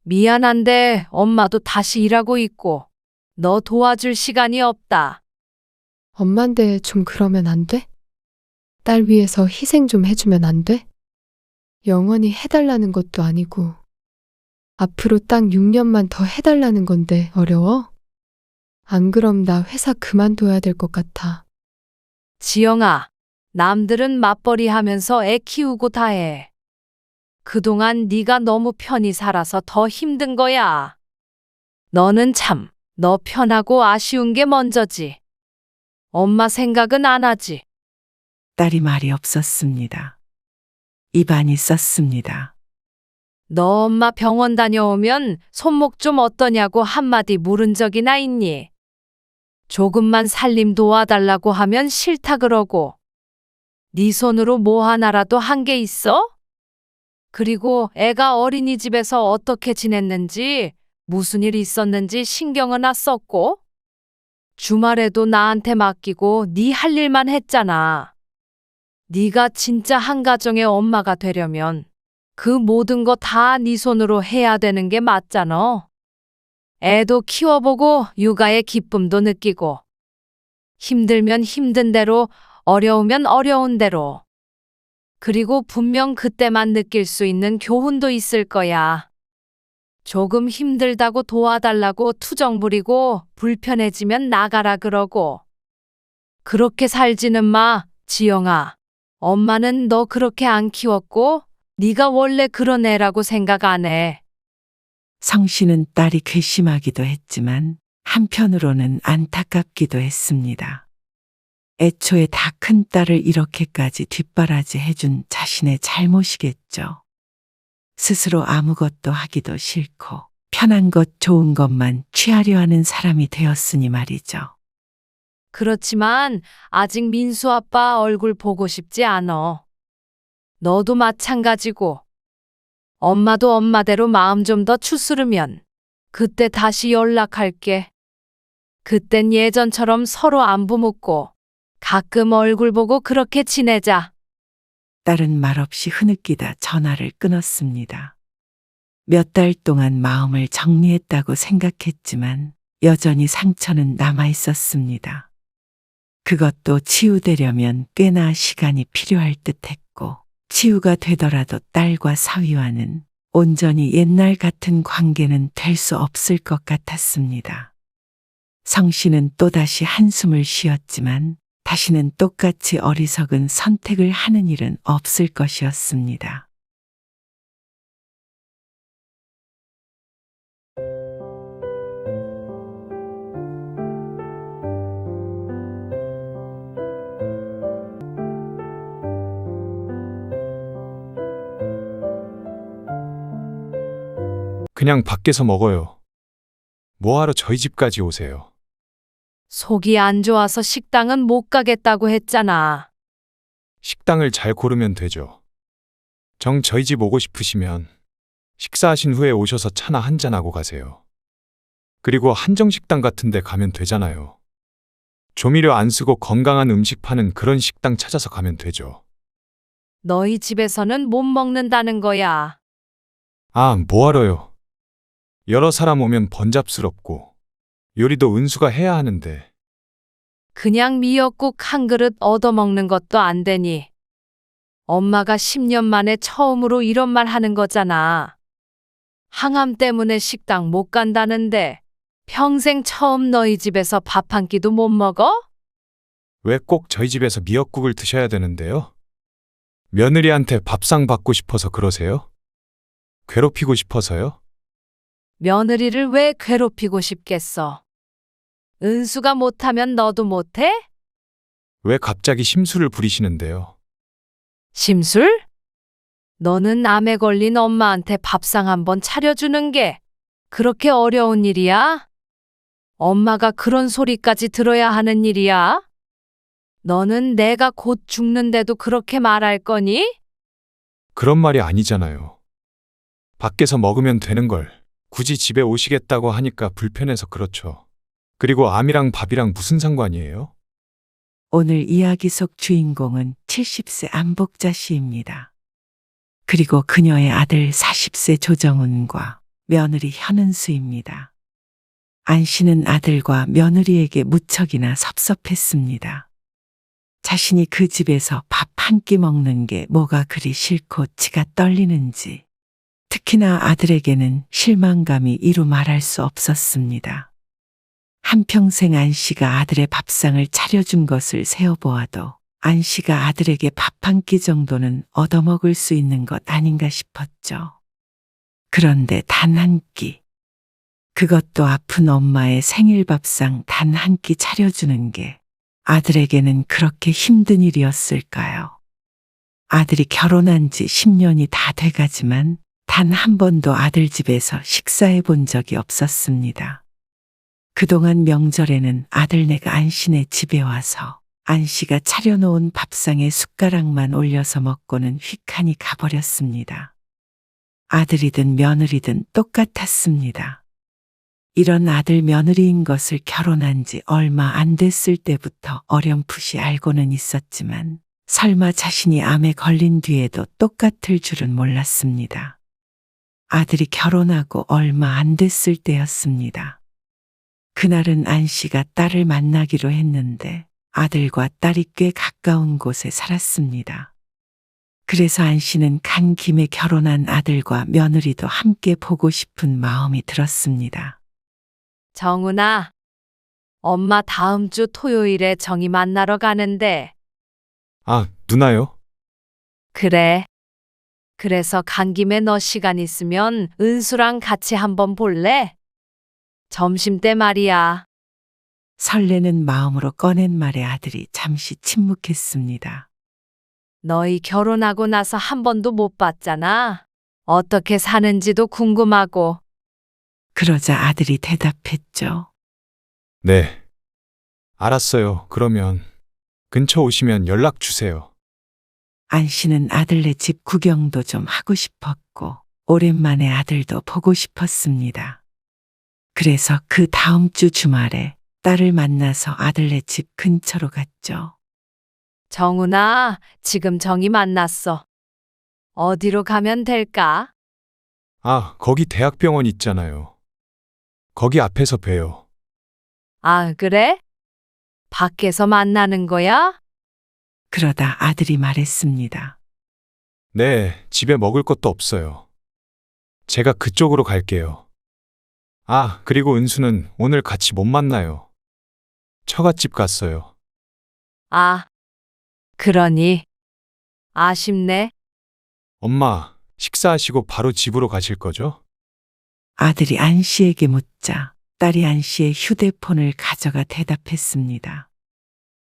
미안한데 엄마도 다시 일하고 있고 너 도와줄 시간이 없다. 엄만데 좀 그러면 안 돼? 딸 위해서 희생 좀 해주면 안 돼? 영원히 해달라는 것도 아니고 앞으로 딱 6년만 더 해달라는 건데 어려워? 안 그럼 나 회사 그만둬야 될 것 같아. 지영아, 남들은 맞벌이 하면서 애 키우고 다 해. 그동안 네가 너무 편히 살아서 더 힘든 거야. 너는 참, 너 편하고 아쉬운 게 먼저지. 엄마 생각은 안 하지. 딸이 말이 없었습니다. 입안이 썼습니다. 너 엄마 병원 다녀오면 손목 좀 어떠냐고 한마디 물은 적이나 있니? 조금만 살림 도와달라고 하면 싫다 그러고. 네 손으로 뭐 하나라도 한 게 있어? 그리고 애가 어린이집에서 어떻게 지냈는지, 무슨 일 있었는지 신경은 안 썼고? 주말에도 나한테 맡기고 네 할 일만 했잖아. 네가 진짜 한 가정의 엄마가 되려면 그 모든 거 다 네 손으로 해야 되는 게 맞잖아. 애도 키워보고 육아의 기쁨도 느끼고. 힘들면 힘든 대로, 어려우면 어려운 대로. 그리고 분명 그때만 느낄 수 있는 교훈도 있을 거야. 조금 힘들다고 도와달라고 투정 부리고 불편해지면 나가라 그러고. 그렇게 살지는 마, 지영아. 엄마는 너 그렇게 안 키웠고 네가 원래 그런 애라고 생각 안 해. 성씨는 딸이 괘씸하기도 했지만 한편으로는 안타깝기도 했습니다. 애초에 다 큰 딸을 이렇게까지 뒷바라지 해준 자신의 잘못이겠죠. 스스로 아무것도 하기도 싫고 편한 것 좋은 것만 취하려 하는 사람이 되었으니 말이죠. 그렇지만 아직 민수 아빠 얼굴 보고 싶지 않어. 너도 마찬가지고. 엄마도 엄마대로 마음 좀 더 추스르면 그때 다시 연락할게. 그땐 예전처럼 서로 안부 묻고 가끔 얼굴 보고 그렇게 지내자. 딸은 말없이 흐느끼다 전화를 끊었습니다. 몇 달 동안 마음을 정리했다고 생각했지만 여전히 상처는 남아 있었습니다. 그것도 치유되려면 꽤나 시간이 필요할 듯했고, 치유가 되더라도 딸과 사위와는 온전히 옛날 같은 관계는 될 수 없을 것 같았습니다. 성씨는 또다시 한숨을 쉬었지만 다시는 똑같이 어리석은 선택을 하는 일은 없을 것이었습니다. 그냥 밖에서 먹어요. 뭐하러 저희 집까지 오세요? 속이 안 좋아서 식당은 못 가겠다고 했잖아. 식당을 잘 고르면 되죠. 정 저희 집 오고 싶으시면 식사하신 후에 오셔서 차나 한잔하고 가세요. 그리고 한정식당 같은 데 가면 되잖아요. 조미료 안 쓰고 건강한 음식 파는 그런 식당 찾아서 가면 되죠. 너희 집에서는 못 먹는다는 거야. 아, 뭐하러요? 여러 사람 오면 번잡스럽고 요리도 은수가 해야 하는데. 그냥 미역국 한 그릇 얻어먹는 것도 안 되니. 엄마가 10년 만에 처음으로 이런 말 하는 거잖아. 항암 때문에 식당 못 간다는데 평생 처음 너희 집에서 밥 한 끼도 못 먹어? 왜 꼭 저희 집에서 미역국을 드셔야 되는데요? 며느리한테 밥상 받고 싶어서 그러세요? 괴롭히고 싶어서요? 며느리를 왜 괴롭히고 싶겠어? 은수가 못하면 너도 못해? 왜 갑자기 심술을 부리시는데요? 심술? 너는 암에 걸린 엄마한테 밥상 한번 차려주는 게 그렇게 어려운 일이야? 엄마가 그런 소리까지 들어야 하는 일이야? 너는 내가 곧 죽는데도 그렇게 말할 거니? 그런 말이 아니잖아요. 밖에서 먹으면 되는 걸 굳이 집에 오시겠다고 하니까 불편해서 그렇죠. 그리고 암이랑 밥이랑 무슨 상관이에요? 오늘 이야기 속 주인공은 70세 안복자 씨입니다. 그리고 그녀의 아들 40세 조정훈과 며느리 현은수입니다. 안 씨는 아들과 며느리에게 무척이나 섭섭했습니다. 자신이 그 집에서 밥 한 끼 먹는 게 뭐가 그리 싫고 치가 떨리는지, 특히나 아들에게는 실망감이 이루 말할 수 없었습니다. 한평생 안 씨가 아들의 밥상을 차려준 것을 세어보아도 안 씨가 아들에게 밥 한 끼 정도는 얻어먹을 수 있는 것 아닌가 싶었죠. 그런데 단 한 끼, 그것도 아픈 엄마의 생일 밥상 단 한 끼 차려주는 게 아들에게는 그렇게 힘든 일이었을까요? 아들이 결혼한 지 10년이 다 돼가지만 단 한 번도 아들 집에서 식사해 본 적이 없었습니다. 그동안 명절에는 아들네가 안씨네 집에 와서 안씨가 차려놓은 밥상에 숟가락만 올려서 먹고는 휙하니 가버렸습니다. 아들이든 며느리든 똑같았습니다. 이런 아들 며느리인 것을 결혼한 지 얼마 안 됐을 때부터 어렴풋이 알고는 있었지만 설마 자신이 암에 걸린 뒤에도 똑같을 줄은 몰랐습니다. 아들이 결혼하고 얼마 안 됐을 때였습니다. 그날은 안씨가 딸을 만나기로 했는데 아들과 딸이 꽤 가까운 곳에 살았습니다. 그래서 안씨는 간 김에 결혼한 아들과 며느리도 함께 보고 싶은 마음이 들었습니다. 정은아, 엄마 다음 주 토요일에 정이 만나러 가는데. 아, 누나요? 그래. 그래서 간 김에 너 시간 있으면 은수랑 같이 한번 볼래? 점심때 말이야. 설레는 마음으로 꺼낸 말에 아들이 잠시 침묵했습니다. 너희 결혼하고 나서 한 번도 못 봤잖아. 어떻게 사는지도 궁금하고. 그러자 아들이 대답했죠. 네. 알았어요. 그러면 근처 오시면 연락 주세요. 안씨는 아들네 집 구경도 좀 하고 싶었고 오랜만에 아들도 보고 싶었습니다. 그래서 그 다음 주 주말에 딸을 만나서 아들네 집 근처로 갔죠. 정은아, 지금 정이 만났어. 어디로 가면 될까? 아, 거기 대학병원 있잖아요. 거기 앞에서 봬요. 아, 그래? 밖에서 만나는 거야? 그러다 아들이 말했습니다. 네, 집에 먹을 것도 없어요. 제가 그쪽으로 갈게요. 아, 그리고 은수는 오늘 같이 못 만나요. 처갓집 갔어요. 아, 그러니. 아쉽네. 엄마, 식사하시고 바로 집으로 가실 거죠? 아들이 안씨에게 묻자 딸이 안씨의 휴대폰을 가져가 대답했습니다.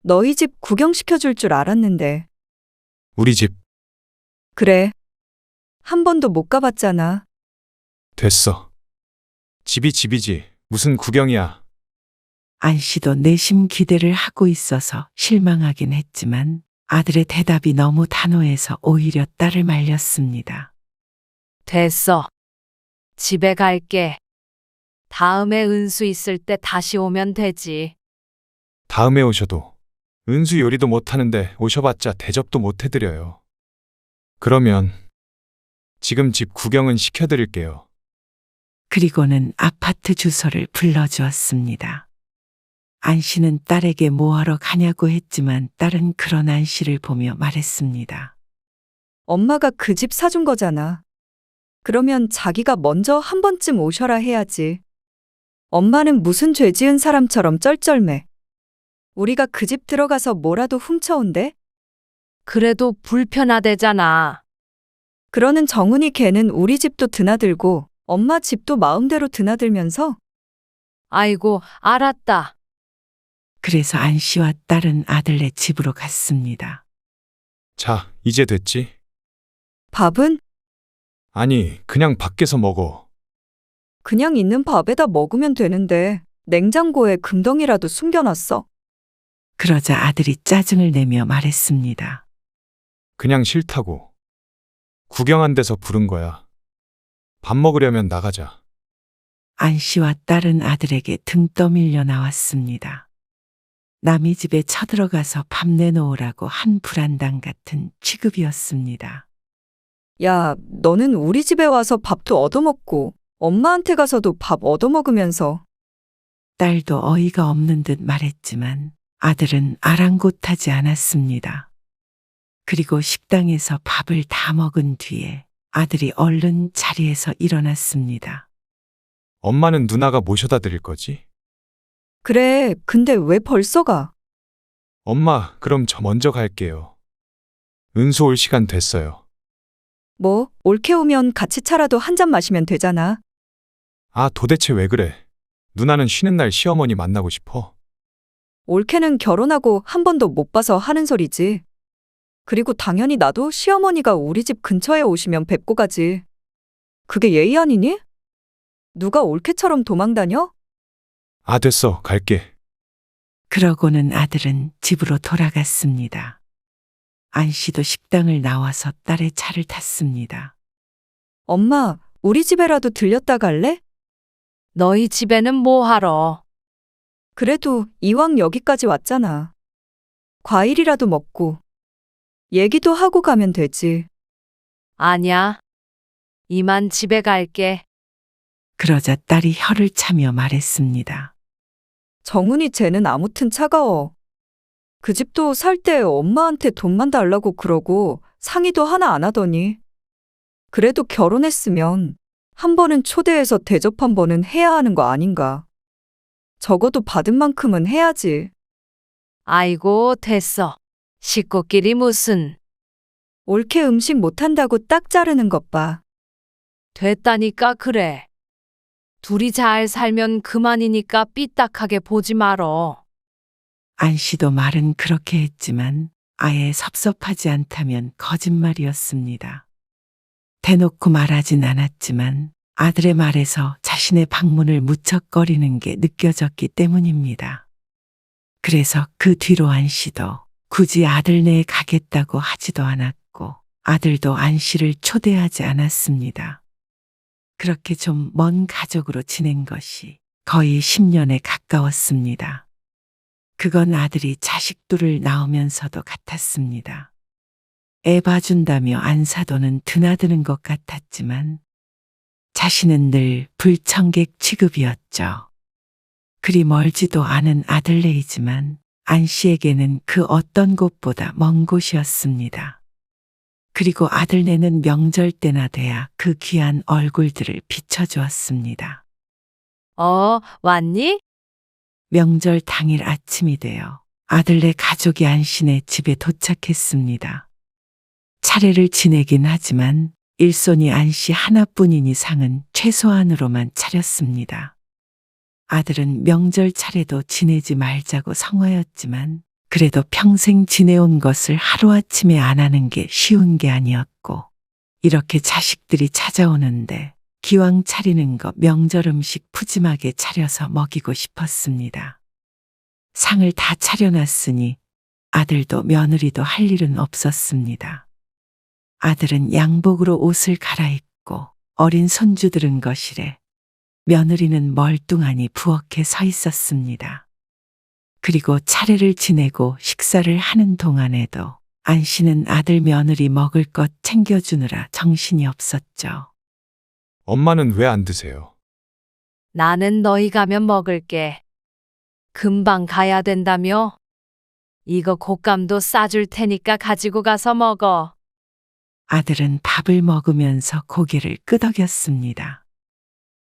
너희 집 구경시켜줄 줄 알았는데. 우리 집 그래. 한 번도 못 가봤잖아. 됐어. 집이 집이지. 무슨 구경이야. 안씨도 내심 기대를 하고 있어서 실망하긴 했지만 아들의 대답이 너무 단호해서 오히려 딸을 말렸습니다. 됐어. 집에 갈게. 다음에 은수 있을 때 다시 오면 되지. 다음에 오셔도 은수 요리도 못하는데 오셔봤자 대접도 못 해드려요. 그러면 지금 집 구경은 시켜드릴게요. 그리고는 아파트 주소를 불러주었습니다. 안씨는 딸에게 뭐하러 가냐고 했지만 딸은 그런 안씨를 보며 말했습니다. 엄마가 그 집 사준 거잖아. 그러면 자기가 먼저 한 번쯤 오셔라 해야지. 엄마는 무슨 죄 지은 사람처럼 쩔쩔매. 우리가 그 집 들어가서 뭐라도 훔쳐온대? 그래도 불편하대잖아. 그러는 정은이 걔는 우리 집도 드나들고 엄마 집도 마음대로 드나들면서. 아이고, 알았다. 그래서 안씨와 딸은 아들네 집으로 갔습니다. 자, 이제 됐지? 밥은 아니, 그냥 밖에서 먹어. 그냥 있는 밥에다 먹으면 되는데 냉장고에 금덩이라도 숨겨놨어. 그러자 아들이 짜증을 내며 말했습니다. 그냥 싫다고. 구경한 데서 부른 거야. 밥 먹으려면 나가자. 안씨와 딸은 아들에게 등 떠밀려 나왔습니다. 남의 집에 쳐들어가서 밥 내놓으라고 한 불안당 같은 취급이었습니다. 야, 너는 우리 집에 와서 밥도 얻어먹고 엄마한테 가서도 밥 얻어먹으면서. 딸도 어이가 없는 듯 말했지만 아들은 아랑곳하지 않았습니다. 그리고 식당에서 밥을 다 먹은 뒤에 아들이 얼른 자리에서 일어났습니다. 엄마는 누나가 모셔다 드릴 거지? 그래, 근데 왜 벌써 가? 엄마, 그럼 저 먼저 갈게요. 은수 올 시간 됐어요. 뭐, 올케 오면 같이 차라도 한 잔 마시면 되잖아. 아, 도대체 왜 그래? 누나는 쉬는 날 시어머니 만나고 싶어. 올케는 결혼하고 한 번도 못 봐서 하는 소리지. 그리고 당연히 나도 시어머니가 우리 집 근처에 오시면 뵙고 가지. 그게 예의 아니니? 누가 올케처럼 도망다녀? 아, 됐어. 갈게. 그러고는 아들은 집으로 돌아갔습니다. 안 씨도 식당을 나와서 딸의 차를 탔습니다. 엄마, 우리 집에라도 들렸다 갈래? 너희 집에는 뭐 하러? 그래도 이왕 여기까지 왔잖아. 과일이라도 먹고 얘기도 하고 가면 되지. 아냐. 이만 집에 갈게. 그러자 딸이 혀를 차며 말했습니다. 정훈이 쟤는 아무튼 차가워. 그 집도 살 때 엄마한테 돈만 달라고 그러고 상의도 하나 안 하더니. 그래도 결혼했으면 한 번은 초대해서 대접 한 번은 해야 하는 거 아닌가. 적어도 받은 만큼은 해야지. 아이고, 됐어. 식구끼리 무슨. 옳게 음식 못한다고 딱 자르는 것 봐. 됐다니까 그래. 둘이 잘 살면 그만이니까 삐딱하게 보지 말어. 안 씨도 말은 그렇게 했지만 아예 섭섭하지 않다면 거짓말이었습니다. 대놓고 말하진 않았지만 아들의 말에서 자신의 방문을 무척거리는 게 느껴졌기 때문입니다. 그래서 그 뒤로 안 씨도 굳이 아들네에 가겠다고 하지도 않았고 아들도 안 씨를 초대하지 않았습니다. 그렇게 좀 먼 가족으로 지낸 것이 거의 10년에 가까웠습니다. 그건 아들이 자식둘을 낳으면서도 같았습니다. 애 봐준다며 안사도는 드나드는 것 같았지만 자신은 늘 불청객 취급이었죠. 그리 멀지도 않은 아들네이지만 안 씨에게는 그 어떤 곳보다 먼 곳이었습니다. 그리고 아들네는 명절 때나 돼야 그 귀한 얼굴들을 비춰주었습니다. 왔니? 명절 당일 아침이 되어 아들네 가족이 안 씨네 집에 도착했습니다. 차례를 지내긴 하지만 일손이 안 씨 하나뿐인 이상은 최소한으로만 차렸습니다. 아들은 명절 차례도 지내지 말자고 성화였지만 그래도 평생 지내온 것을 하루아침에 안 하는 게 쉬운 게 아니었고 이렇게 자식들이 찾아오는데 기왕 차리는 거 명절 음식 푸짐하게 차려서 먹이고 싶었습니다. 상을 다 차려놨으니 아들도 며느리도 할 일은 없었습니다. 아들은 양복으로 옷을 갈아입고 어린 손주들은 거실에 며느리는 멀뚱하니 부엌에 서 있었습니다. 그리고 차례를 지내고 식사를 하는 동안에도 안 씨는 아들 며느리 먹을 것 챙겨주느라 정신이 없었죠. 엄마는 왜 안 드세요? 나는 너희 가면 먹을게. 금방 가야 된다며? 이거 곶감도 싸줄 테니까 가지고 가서 먹어. 아들은 밥을 먹으면서 고개를 끄덕였습니다.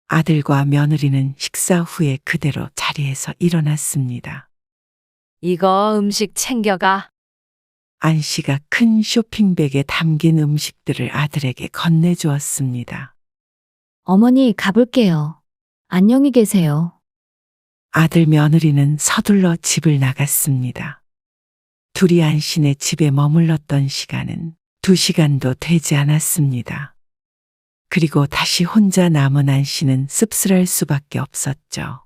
아들과 며느리는 식사 후에 그대로 자리에서 일어났습니다. 이거 음식 챙겨가. 안 씨가 큰 쇼핑백에 담긴 음식들을 아들에게 건네주었습니다. 어머니 가볼게요. 안녕히 계세요. 아들 며느리는 서둘러 집을 나갔습니다. 둘이 안 씨네 집에 머물렀던 시간은 2시간도 되지 않았습니다. 그리고 다시 혼자 남은 안 씨는 씁쓸할 수밖에 없었죠.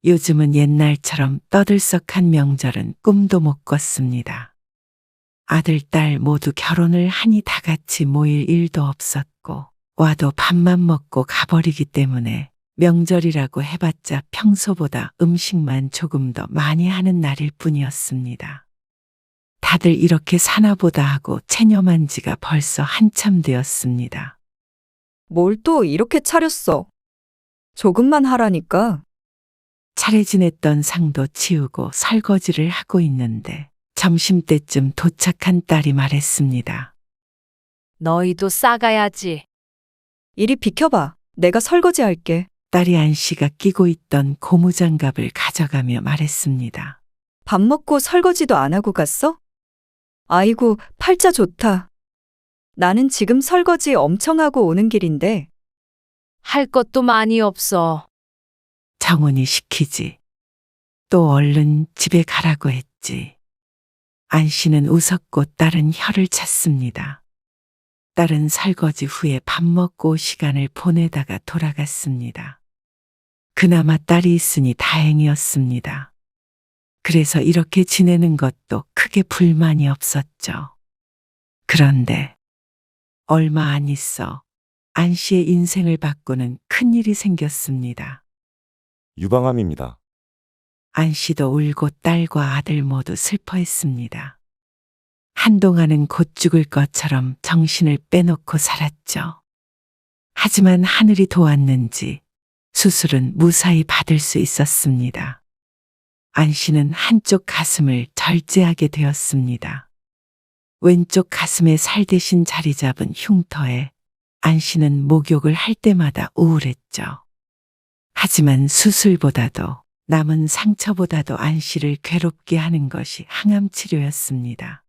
요즘은 옛날처럼 떠들썩한 명절은 꿈도 못 꿨습니다. 아들, 딸 모두 결혼을 하니 다 같이 모일 일도 없었고 와도 밥만 먹고 가버리기 때문에 명절이라고 해봤자 평소보다 음식만 조금 더 많이 하는 날일 뿐이었습니다. 다들 이렇게 사나보다 하고 체념한 지가 벌써 한참 되었습니다. 뭘 또 이렇게 차렸어? 조금만 하라니까. 차례 지냈던 상도 치우고 설거지를 하고 있는데 점심때쯤 도착한 딸이 말했습니다. 너희도 싸가야지. 이리 비켜봐. 내가 설거지 할게. 딸이 안 씨가 끼고 있던 고무장갑을 가져가며 말했습니다. 밥 먹고 설거지도 안 하고 갔어? 아이고, 팔자 좋다. 나는 지금 설거지 엄청 하고 오는 길인데. 할 것도 많이 없어. 정훈이 시키지. 또 얼른 집에 가라고 했지. 안 씨는 웃었고 딸은 혀를 찼습니다. 딸은 설거지 후에 밥 먹고 시간을 보내다가 돌아갔습니다. 그나마 딸이 있으니 다행이었습니다. 그래서 이렇게 지내는 것도 크게 불만이 없었죠. 그런데 얼마 안 있어 안 씨의 인생을 바꾸는 큰일이 생겼습니다. 유방암입니다. 안 씨도 울고 딸과 아들 모두 슬퍼했습니다. 한동안은 곧 죽을 것처럼 정신을 빼놓고 살았죠. 하지만 하늘이 도왔는지 수술은 무사히 받을 수 있었습니다. 안 씨는 한쪽 가슴을 절제하게 되었습니다. 왼쪽 가슴에 살 대신 자리 잡은 흉터에 안 씨는 목욕을 할 때마다 우울했죠. 하지만 수술보다도 남은 상처보다도 안 씨를 괴롭게 하는 것이 항암 치료였습니다.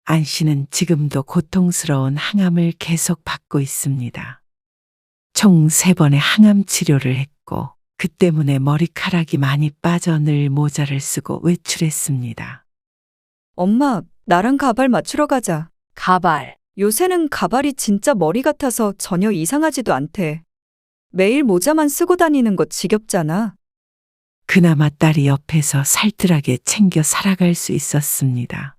안 씨는 지금도 고통스러운 항암을 계속 받고 있습니다. 총 3번의 항암 치료를 했고 그 때문에 머리카락이 많이 빠져 늘 모자를 쓰고 외출했습니다. 엄마, 나랑 가발 맞추러 가자. 가발. 요새는 가발이 진짜 머리 같아서 전혀 이상하지도 않대. 매일 모자만 쓰고 다니는 거 지겹잖아. 그나마 딸이 옆에서 살뜰하게 챙겨 살아갈 수 있었습니다.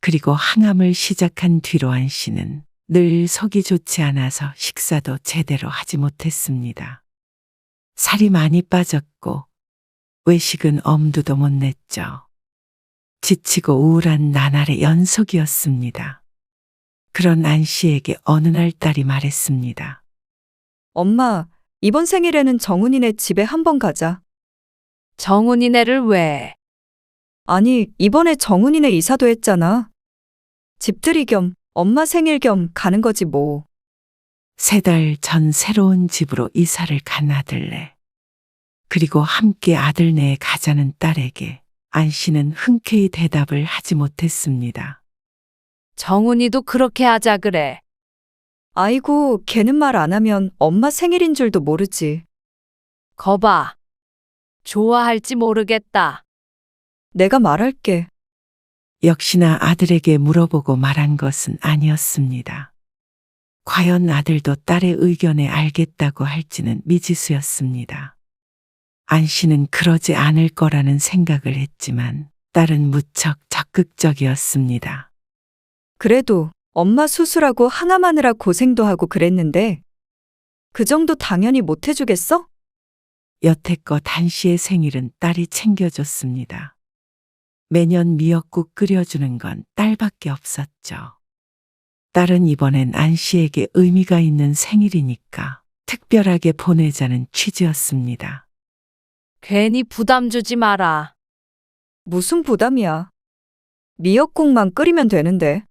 그리고 항암을 시작한 뒤로 안 씨는 늘 속이 좋지 않아서 식사도 제대로 하지 못했습니다. 살이 많이 빠졌고 외식은 엄두도 못 냈죠. 지치고 우울한 나날의 연속이었습니다. 그런 안 씨에게 어느 날 딸이 말했습니다. 엄마, 이번 생일에는 정훈이네 집에 한번 가자. 정훈이네를 왜? 아니, 이번에 정훈이네 이사도 했잖아. 집들이 겸 엄마 생일 겸 가는 거지 뭐. 3달 전 새로운 집으로 이사를 간 아들네. 그리고 함께 아들네에 가자는 딸에게 안 씨는 흔쾌히 대답을 하지 못했습니다. 정훈이도 그렇게 하자 그래. 아이고, 걔는 말 안 하면 엄마 생일인 줄도 모르지. 거봐. 좋아할지 모르겠다. 내가 말할게. 역시나 아들에게 물어보고 말한 것은 아니었습니다. 과연 아들도 딸의 의견에 알겠다고 할지는 미지수였습니다. 안 씨는 그러지 않을 거라는 생각을 했지만 딸은 무척 적극적이었습니다. 그래도 엄마 수술하고 항암하느라 고생도 하고 그랬는데 그 정도 당연히 못 해주겠어? 여태껏 안 씨의 생일은 딸이 챙겨줬습니다. 매년 미역국 끓여주는 건 딸밖에 없었죠. 딸은 이번엔 안 씨에게 의미가 있는 생일이니까 특별하게 보내자는 취지였습니다. 괜히 부담 주지 마라. 무슨 부담이야. 미역국만 끓이면 되는데.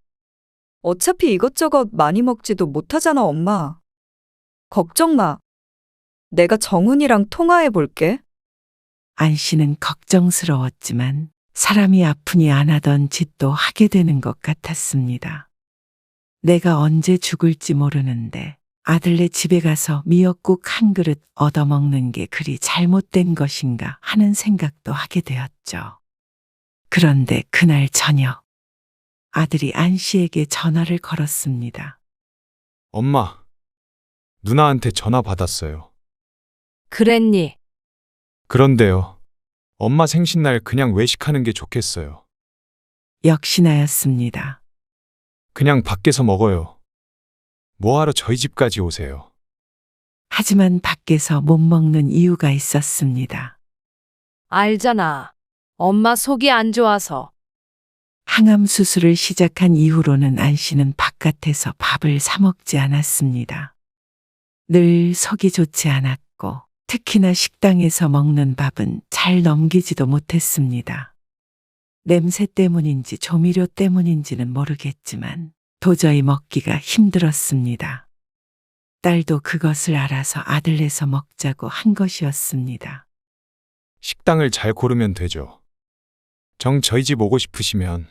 어차피 이것저것 많이 먹지도 못하잖아, 엄마. 걱정 마. 내가 정훈이랑 통화해 볼게. 안 씨는 걱정스러웠지만 사람이 아프니 안 하던 짓도 하게 되는 것 같았습니다. 내가 언제 죽을지 모르는데 아들네 집에 가서 미역국 한 그릇 얻어먹는 게 그리 잘못된 것인가 하는 생각도 하게 되었죠. 그런데 그날 저녁 아들이 안 씨에게 전화를 걸었습니다. 엄마, 누나한테 전화 받았어요. 그랬니? 그런데요. 엄마 생신날 그냥 외식하는 게 좋겠어요. 역시나였습니다. 그냥 밖에서 먹어요. 뭐하러 저희 집까지 오세요? 하지만 밖에서 못 먹는 이유가 있었습니다. 알잖아. 엄마 속이 안 좋아서. 항암 수술을 시작한 이후로는 안 씨는 바깥에서 밥을 사 먹지 않았습니다. 늘 속이 좋지 않았고 특히나 식당에서 먹는 밥은 잘 넘기지도 못했습니다. 냄새 때문인지 조미료 때문인지는 모르겠지만 도저히 먹기가 힘들었습니다. 딸도 그것을 알아서 아들네서 먹자고 한 것이었습니다. 식당을 잘 고르면 되죠. 저희 집 오고 싶으시면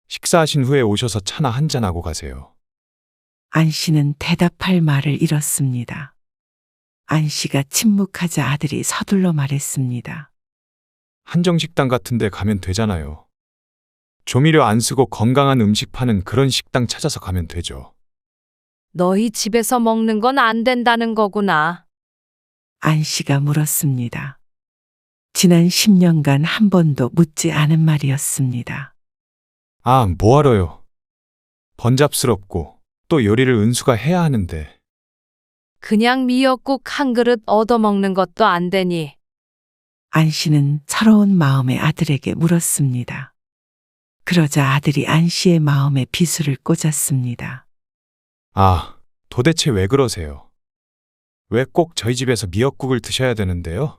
식사하신 후에 오셔서 차나 한잔하고 가세요. 안 씨는 대답할 말을 잃었습니다. 안 씨가 침묵하자 아들이 서둘러 말했습니다. 한정식당 같은 데 가면 되잖아요. 조미료 안 쓰고 건강한 음식 파는 그런 식당 찾아서 가면 되죠. 너희 집에서 먹는 건 안 된다는 거구나. 안 씨가 물었습니다. 지난 10년간 한 번도 묻지 않은 말이었습니다. 아, 뭐하러요? 번잡스럽고 또 요리를 은수가 해야 하는데. 그냥 미역국 한 그릇 얻어먹는 것도 안 되니. 안 씨는 서러운 마음에 아들에게 물었습니다. 그러자 아들이 안 씨의 마음에 비수를 꽂았습니다. 아, 도대체 왜 그러세요? 왜 꼭 저희 집에서 미역국을 드셔야 되는데요?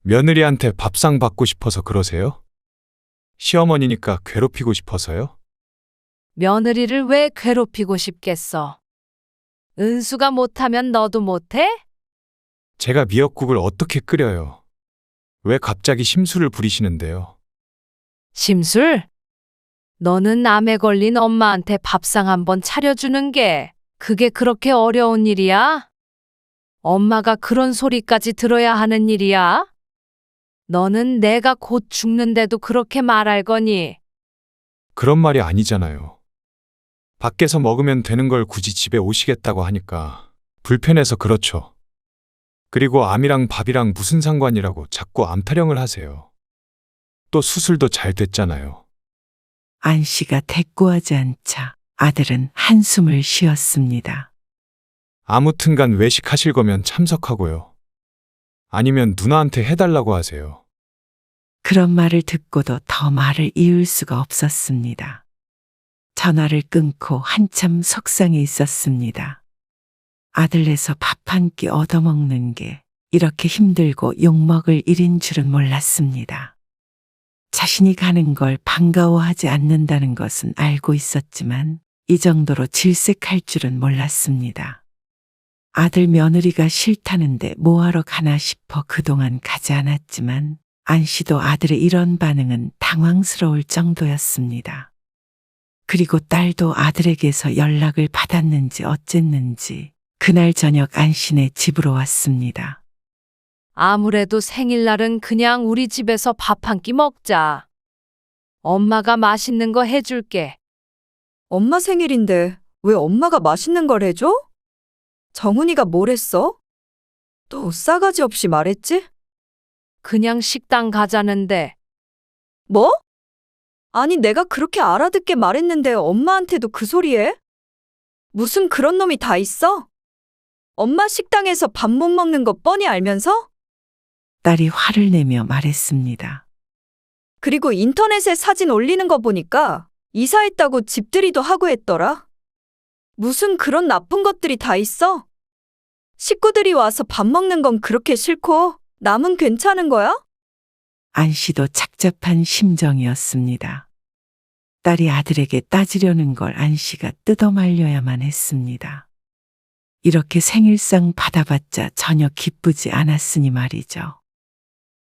며느리한테 밥상 받고 싶어서 그러세요? 시어머니니까 괴롭히고 싶어서요? 며느리를 왜 괴롭히고 싶겠어? 은수가 못하면 너도 못해? 제가 미역국을 어떻게 끓여요? 왜 갑자기 심술을 부리시는데요? 심술? 너는 암에 걸린 엄마한테 밥상 한번 차려주는 게 그게 그렇게 어려운 일이야? 엄마가 그런 소리까지 들어야 하는 일이야? 너는 내가 곧 죽는데도 그렇게 말할 거니? 그런 말이 아니잖아요. 밖에서 먹으면 되는 걸 굳이 집에 오시겠다고 하니까 불편해서 그렇죠. 그리고 암이랑 밥이랑 무슨 상관이라고 자꾸 암 타령을 하세요. 또 수술도 잘 됐잖아요. 안 씨가 대꾸하지 않자 아들은 한숨을 쉬었습니다. 아무튼간 외식하실 거면 참석하고요. 아니면 누나한테 해달라고 하세요. 그런 말을 듣고도 더 말을 이을 수가 없었습니다. 전화를 끊고 한참 속상해 있었습니다. 아들네서 밥 한 끼 얻어먹는 게 이렇게 힘들고 욕먹을 일인 줄은 몰랐습니다. 자신이 가는 걸 반가워하지 않는다는 것은 알고 있었지만 이 정도로 질색할 줄은 몰랐습니다. 아들 며느리가 싫다는데 뭐하러 가나 싶어 그동안 가지 않았지만 안 씨도 아들의 이런 반응은 당황스러울 정도였습니다. 그리고 딸도 아들에게서 연락을 받았는지 어쨌는지 그날 저녁 안 씨네 집으로 왔습니다. 아무래도 생일날은 그냥 우리 집에서 밥 한 끼 먹자. 엄마가 맛있는 거 해줄게. 엄마 생일인데 왜 엄마가 맛있는 걸 해줘? 정훈이가 뭘 했어? 또 싸가지 없이 말했지? 그냥 식당 가자는데. 뭐? 아니 내가 그렇게 알아듣게 말했는데 엄마한테도 그 소리해? 무슨 그런 놈이 다 있어? 엄마 식당에서 밥 못 먹는 거 뻔히 알면서? 딸이 화를 내며 말했습니다. 그리고 인터넷에 사진 올리는 거 보니까 이사했다고 집들이도 하고 했더라. 무슨 그런 나쁜 것들이 다 있어? 식구들이 와서 밥 먹는 건 그렇게 싫고 남은 괜찮은 거야? 안 씨도 착잡한 심정이었습니다. 딸이 아들에게 따지려는 걸 안 씨가 뜯어 말려야만 했습니다. 이렇게 생일상 받아봤자 전혀 기쁘지 않았으니 말이죠.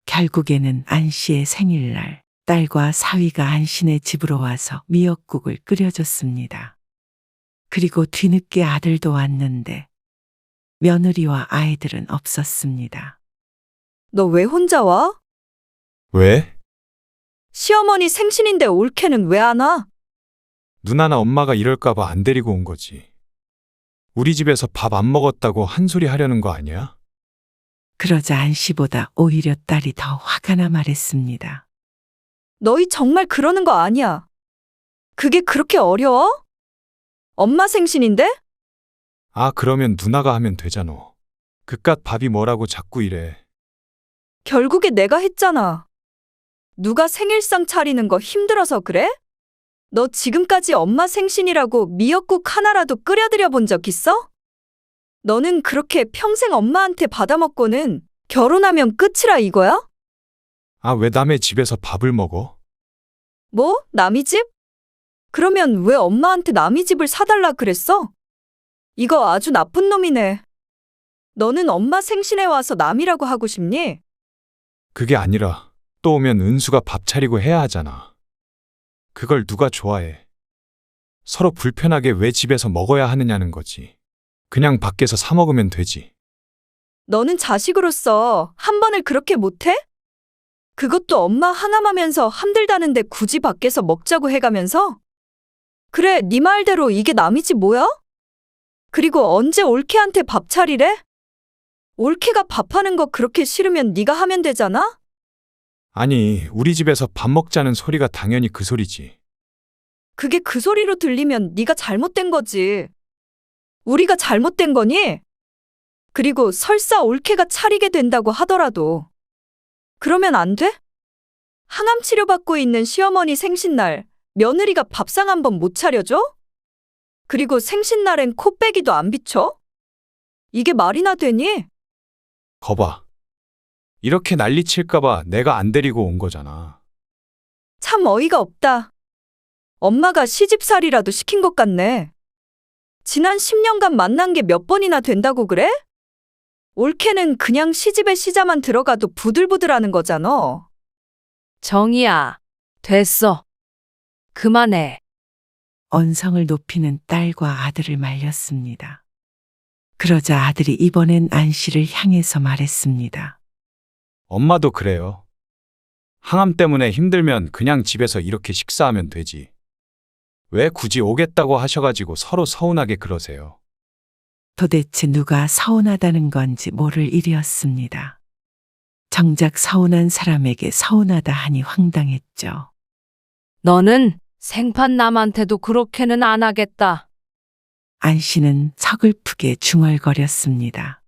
결국에는 안 씨의 생일날 딸과 사위가 안 씨네 집으로 와서 미역국을 끓여줬습니다. 그리고 뒤늦게 아들도 왔는데 며느리와 아이들은 없었습니다. 너 왜 혼자 와? 왜? 시어머니 생신인데 올케는 왜 안 와? 누나나 엄마가 이럴까봐 안 데리고 온 거지. 우리 집에서 밥 안 먹었다고 한 소리 하려는 거 아니야? 그러자 안 씨보다 오히려 딸이 더 화가 나 말했습니다. 너희 정말 그러는 거 아니야. 그게 그렇게 어려워? 엄마 생신인데? 아, 그러면 누나가 하면 되잖아. 그깟 밥이 뭐라고 자꾸 이래. 결국에 내가 했잖아. 누가 생일상 차리는 거 힘들어서 그래? 너 지금까지 엄마 생신이라고 미역국 하나라도 끓여드려 본 적 있어? 너는 그렇게 평생 엄마한테 받아먹고는 결혼하면 끝이라 이거야? 아, 왜 남의 집에서 밥을 먹어? 뭐? 남의 집? 그러면 왜 엄마한테 남의 집을 사달라 그랬어? 이거 아주 나쁜 놈이네. 너는 엄마 생신에 와서 남이라고 하고 싶니? 그게 아니라 또 오면 은수가 밥 차리고 해야 하잖아. 그걸 누가 좋아해? 서로 불편하게 왜 집에서 먹어야 하느냐는 거지. 그냥 밖에서 사 먹으면 되지. 너는 자식으로서 한 번을 그렇게 못해? 그것도 엄마 항암하면서 함들다는데 굳이 밖에서 먹자고 해가면서? 그래, 네 말대로 이게 남이지 뭐야? 그리고 언제 올케한테 밥 차리래? 올케가 밥하는 거 그렇게 싫으면 네가 하면 되잖아? 아니, 우리 집에서 밥 먹자는 소리가 당연히 그 소리지. 그게 그 소리로 들리면 네가 잘못된 거지. 우리가 잘못된 거니? 그리고 설사 올케가 차리게 된다고 하더라도 그러면 안 돼? 항암 치료받고 있는 시어머니 생신날 며느리가 밥상 한 번 못 차려줘? 그리고 생신날엔 코빼기도 안 비춰? 이게 말이나 되니? 거봐. 이렇게 난리칠까봐 내가 안 데리고 온 거잖아. 참 어이가 없다. 엄마가 시집살이라도 시킨 것 같네. 지난 10년간 만난 게 몇 번이나 된다고 그래? 올케는 그냥 시집에 시자만 들어가도 부들부들하는 거잖아. 정이야, 됐어. 그만해. 언성을 높이는 딸과 아들을 말렸습니다. 그러자 아들이 이번엔 안 씨를 향해서 말했습니다. 엄마도 그래요. 항암 때문에 힘들면 그냥 집에서 이렇게 식사하면 되지. 왜 굳이 오겠다고 하셔가지고 서로 서운하게 그러세요. 도대체 누가 서운하다는 건지 모를 일이었습니다. 정작 서운한 사람에게 서운하다 하니 황당했죠. 너는 생판 남한테도 그렇게는 안 하겠다. 안 씨는 서글프게 중얼거렸습니다.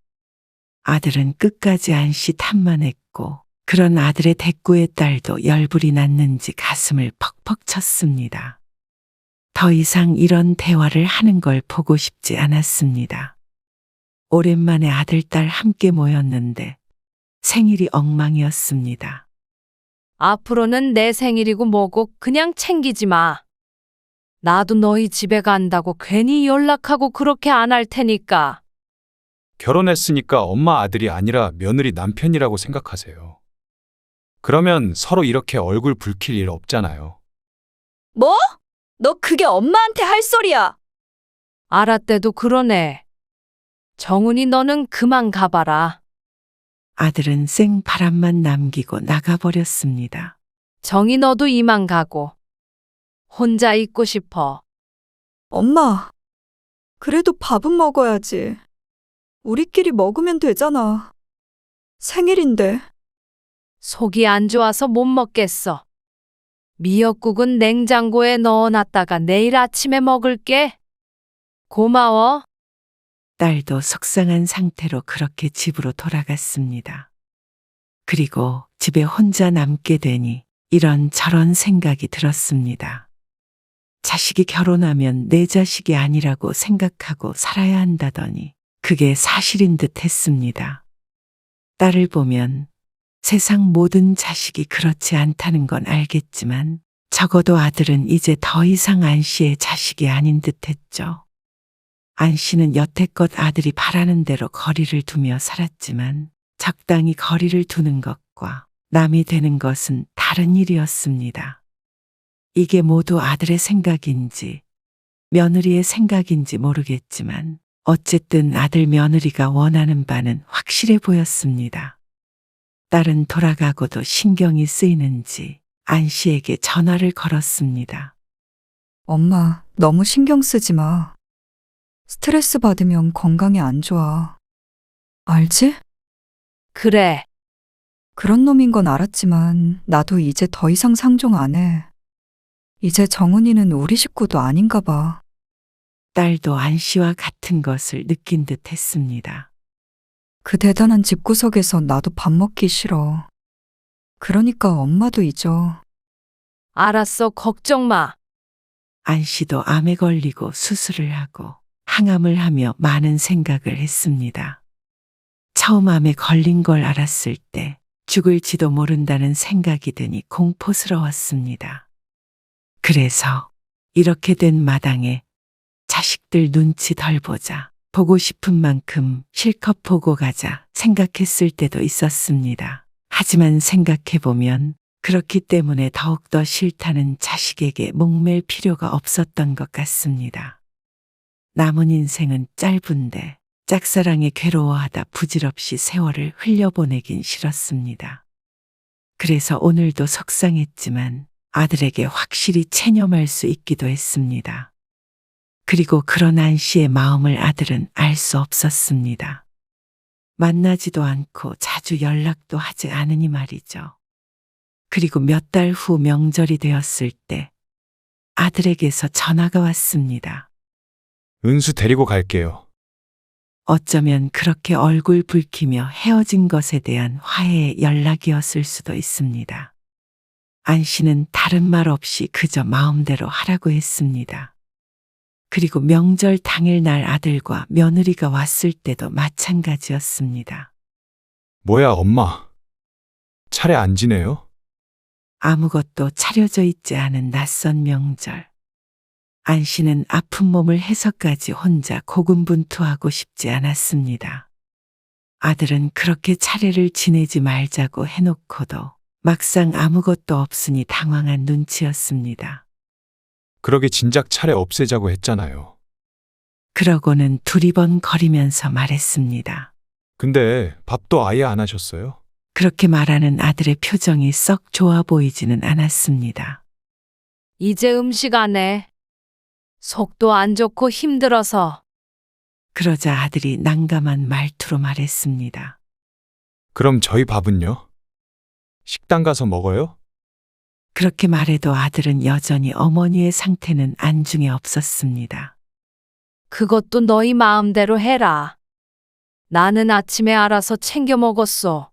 아들은 끝까지 안 씨 탓만 했고 그런 아들의 대꾸에 딸도 열불이 났는지 가슴을 퍽퍽 쳤습니다. 더 이상 이런 대화를 하는 걸 보고 싶지 않았습니다. 오랜만에 아들, 딸 함께 모였는데 생일이 엉망이었습니다. 앞으로는 내 생일이고 뭐고 그냥 챙기지 마. 나도 너희 집에 간다고 괜히 연락하고 그렇게 안 할 테니까. 결혼했으니까 엄마 아들이 아니라 며느리 남편이라고 생각하세요. 그러면 서로 이렇게 얼굴 붉힐 일 없잖아요. 뭐? 너 그게 엄마한테 할 소리야. 알았대도 그러네. 정훈이 너는 그만 가봐라. 아들은 생바람만 남기고 나가버렸습니다. 정이 너도 이만 가고. 혼자 있고 싶어. 엄마, 그래도 밥은 먹어야지. 우리끼리 먹으면 되잖아. 생일인데. 속이 안 좋아서 못 먹겠어. 미역국은 냉장고에 넣어놨다가 내일 아침에 먹을게. 고마워. 딸도 속상한 상태로 그렇게 집으로 돌아갔습니다. 그리고 집에 혼자 남게 되니 이런저런 생각이 들었습니다. 자식이 결혼하면 내 자식이 아니라고 생각하고 살아야 한다더니 그게 사실인 듯 했습니다. 딸을 보면 세상 모든 자식이 그렇지 않다는 건 알겠지만 적어도 아들은 이제 더 이상 안 씨의 자식이 아닌 듯 했죠. 안 씨는 여태껏 아들이 바라는 대로 거리를 두며 살았지만 적당히 거리를 두는 것과 남이 되는 것은 다른 일이었습니다. 이게 모두 아들의 생각인지 며느리의 생각인지 모르겠지만 어쨌든 아들 며느리가 원하는 바는 확실해 보였습니다. 딸은 돌아가고도 신경이 쓰이는지 안 씨에게 전화를 걸었습니다. 엄마, 너무 신경 쓰지 마. 스트레스 받으면 건강에 안 좋아. 알지? 그래. 그런 놈인 건 알았지만 나도 이제 더 이상 상종 안 해. 이제 정훈이는 우리 식구도 아닌가 봐. 딸도 안 씨와 같은 것을 느낀 듯 했습니다. 그 대단한 집구석에서 나도 밥 먹기 싫어. 그러니까 엄마도 잊어. 알았어, 걱정 마. 안 씨도 암에 걸리고 수술을 하고 항암을 하며 많은 생각을 했습니다. 처음 암에 걸린 걸 알았을 때 죽을지도 모른다는 생각이 드니 공포스러웠습니다. 그래서 이렇게 된 마당에 자식들 눈치 덜 보자, 보고 싶은 만큼 실컷 보고 가자 생각했을 때도 있었습니다. 하지만 생각해보면 그렇기 때문에 더욱더 싫다는 자식에게 목맬 필요가 없었던 것 같습니다. 남은 인생은 짧은데 짝사랑에 괴로워하다 부질없이 세월을 흘려보내긴 싫었습니다. 그래서 오늘도 속상했지만 아들에게 확실히 체념할 수 있기도 했습니다. 그리고 그런 안 씨의 마음을 아들은 알 수 없었습니다. 만나지도 않고 자주 연락도 하지 않으니 말이죠. 그리고 몇 달 후 명절이 되었을 때 아들에게서 전화가 왔습니다. 은수 데리고 갈게요. 어쩌면 그렇게 얼굴 붉히며 헤어진 것에 대한 화해의 연락이었을 수도 있습니다. 안 씨는 다른 말 없이 그저 마음대로 하라고 했습니다. 그리고 명절 당일날 아들과 며느리가 왔을 때도 마찬가지였습니다. 뭐야, 엄마. 차례 안 지내요? 아무것도 차려져 있지 않은 낯선 명절. 안 씨는 아픈 몸을 해서까지 혼자 고군분투하고 싶지 않았습니다. 아들은 그렇게 차례를 지내지 말자고 해놓고도 막상 아무것도 없으니 당황한 눈치였습니다. 그러게 진작 차례 없애자고 했잖아요. 그러고는 두리번거리면서 말했습니다. 근데 밥도 아예 안 하셨어요? 그렇게 말하는 아들의 표정이 썩 좋아 보이지는 않았습니다. 이제 음식 안 해. 속도 안 좋고 힘들어서. 그러자 아들이 난감한 말투로 말했습니다. 그럼 저희 밥은요? 식당 가서 먹어요? 그렇게 말해도 아들은 여전히 어머니의 상태는 안중에 없었습니다. 그것도 너희 마음대로 해라. 나는 아침에 알아서 챙겨 먹었어.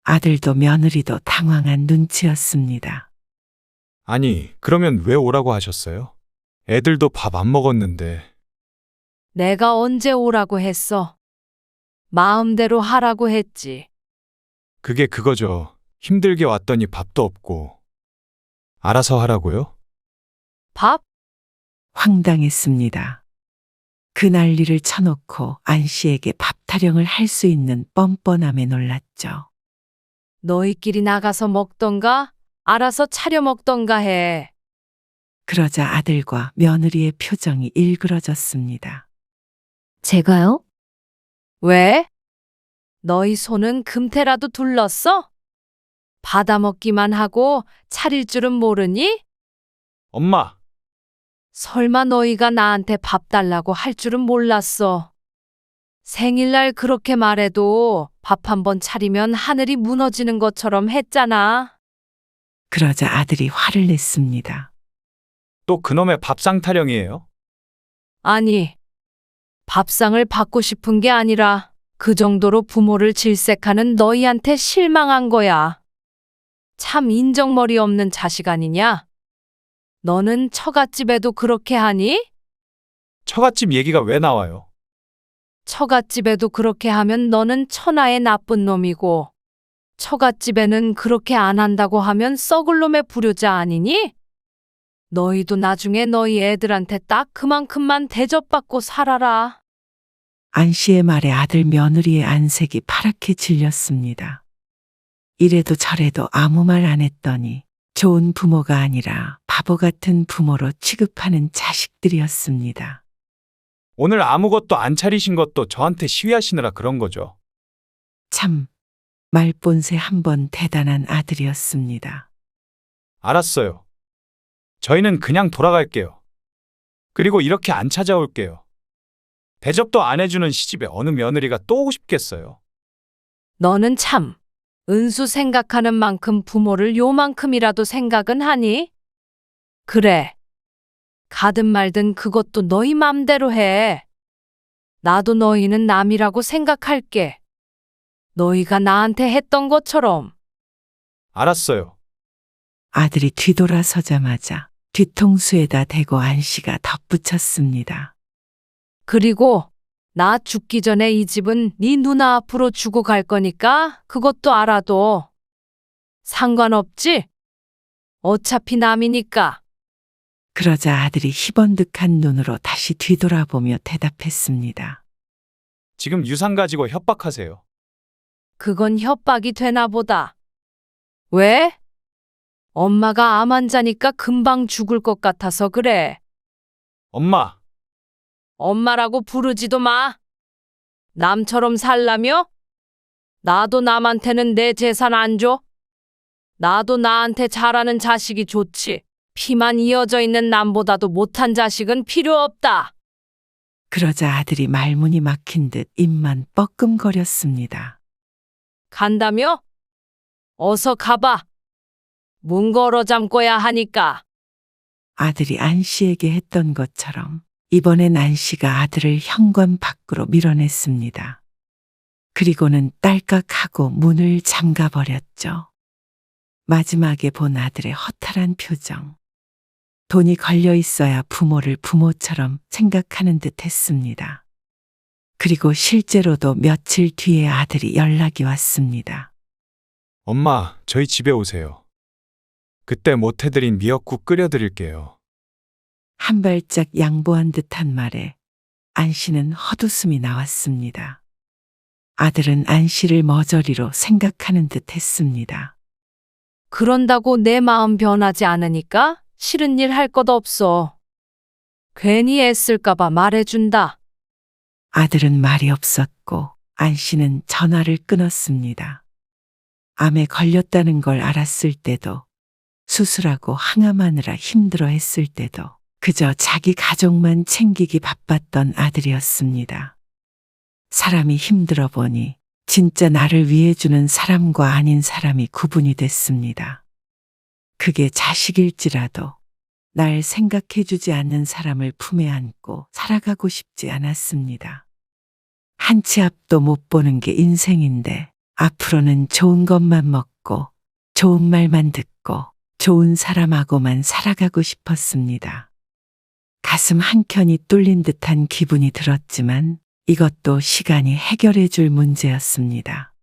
아들도 며느리도 당황한 눈치였습니다. 아니, 그러면 왜 오라고 하셨어요? 애들도 밥 안 먹었는데. 내가 언제 오라고 했어? 마음대로 하라고 했지. 그게 그거죠. 힘들게 왔더니 밥도 없고. 알아서 하라고요? 밥? 황당했습니다. 그 난리를 쳐놓고 안 씨에게 밥 타령을 할 수 있는 뻔뻔함에 놀랐죠. 너희끼리 나가서 먹던가 알아서 차려 먹던가 해. 그러자 아들과 며느리의 표정이 일그러졌습니다. 제가요? 왜? 너희 손은 금태라도 둘렀어? 받아먹기만 하고 차릴 줄은 모르니? 엄마, 설마 너희가 나한테 밥 달라고 할 줄은 몰랐어. 생일날 그렇게 말해도 밥 한 번 차리면 하늘이 무너지는 것처럼 했잖아. 그러자 아들이 화를 냈습니다. 또 그놈의 밥상 타령이에요? 아니, 밥상을 받고 싶은 게 아니라 그 정도로 부모를 질색하는 너희한테 실망한 거야. 참 인정머리 없는 자식 아니냐? 너는 처갓집에도 그렇게 하니? 처갓집 얘기가 왜 나와요? 처갓집에도 그렇게 하면 너는 천하의 나쁜 놈이고, 처갓집에는 그렇게 안 한다고 하면 썩을 놈의 불효자 아니니? 너희도 나중에 너희 애들한테 딱 그만큼만 대접받고 살아라. 안 씨의 말에 아들 며느리의 안색이 파랗게 질렸습니다. 이래도 저래도 아무 말 안 했더니 좋은 부모가 아니라 바보 같은 부모로 취급하는 자식들이었습니다. 오늘 아무것도 안 차리신 것도 저한테 시위하시느라 그런 거죠. 참 말본새 한번 대단한 아들이었습니다. 알았어요. 저희는 그냥 돌아갈게요. 그리고 이렇게 안 찾아올게요. 대접도 안 해주는 시집에 어느 며느리가 또 오고 싶겠어요. 너는 참 은수 생각하는 만큼 부모를 요만큼이라도 생각은 하니? 그래. 가든 말든 그것도 너희 맘대로 해. 나도 너희는 남이라고 생각할게. 너희가 나한테 했던 것처럼. 알았어요. 아들이 뒤돌아서자마자 뒤통수에다 대고 안 씨가 덧붙였습니다. 그리고 나 죽기 전에 이 집은 네 누나 앞으로 주고 갈 거니까 그것도 알아둬. 상관없지? 어차피 남이니까. 그러자 아들이 희번득한 눈으로 다시 뒤돌아보며 대답했습니다. 지금 유산 가지고 협박하세요. 그건 협박이 되나 보다. 왜? 엄마가 암 환자니까 금방 죽을 것 같아서 그래. 엄마, 엄마라고 부르지도 마. 남처럼 살라며? 나도 남한테는 내 재산 안 줘? 나도 나한테 잘하는 자식이 좋지. 피만 이어져 있는 남보다도 못한 자식은 필요 없다. 그러자 아들이 말문이 막힌 듯 입만 뻐끔거렸습니다. 간다며? 어서 가봐. 문 걸어 잠궈야 하니까. 아들이 안 씨에게 했던 것처럼 이번엔 안 씨가 아들을 현관 밖으로 밀어냈습니다. 그리고는 딸깍하고 문을 잠가버렸죠. 마지막에 본 아들의 허탈한 표정. 돈이 걸려 있어야 부모를 부모처럼 생각하는 듯 했습니다. 그리고 실제로도 며칠 뒤에 아들이 연락이 왔습니다. 엄마, 저희 집에 오세요. 그때 못해드린 미역국 끓여드릴게요. 한 발짝 양보한 듯한 말에 안 씨는 헛웃음이 나왔습니다. 아들은 안 씨를 머저리로 생각하는 듯 했습니다. 그런다고 내 마음 변하지 않으니까 싫은 일 할 것 없어. 괜히 애쓸까봐 말해준다. 아들은 말이 없었고 안 씨는 전화를 끊었습니다. 암에 걸렸다는 걸 알았을 때도 수술하고 항암하느라 힘들어 했을 때도 그저 자기 가족만 챙기기 바빴던 아들이었습니다. 사람이 힘들어 보니 진짜 나를 위해주는 사람과 아닌 사람이 구분이 됐습니다. 그게 자식일지라도 날 생각해주지 않는 사람을 품에 안고 살아가고 싶지 않았습니다. 한 치 앞도 못 보는 게 인생인데 앞으로는 좋은 것만 먹고 좋은 말만 듣고 좋은 사람하고만 살아가고 싶었습니다. 가슴 한켠이 뚫린 듯한 기분이 들었지만 이것도 시간이 해결해 줄 문제였습니다.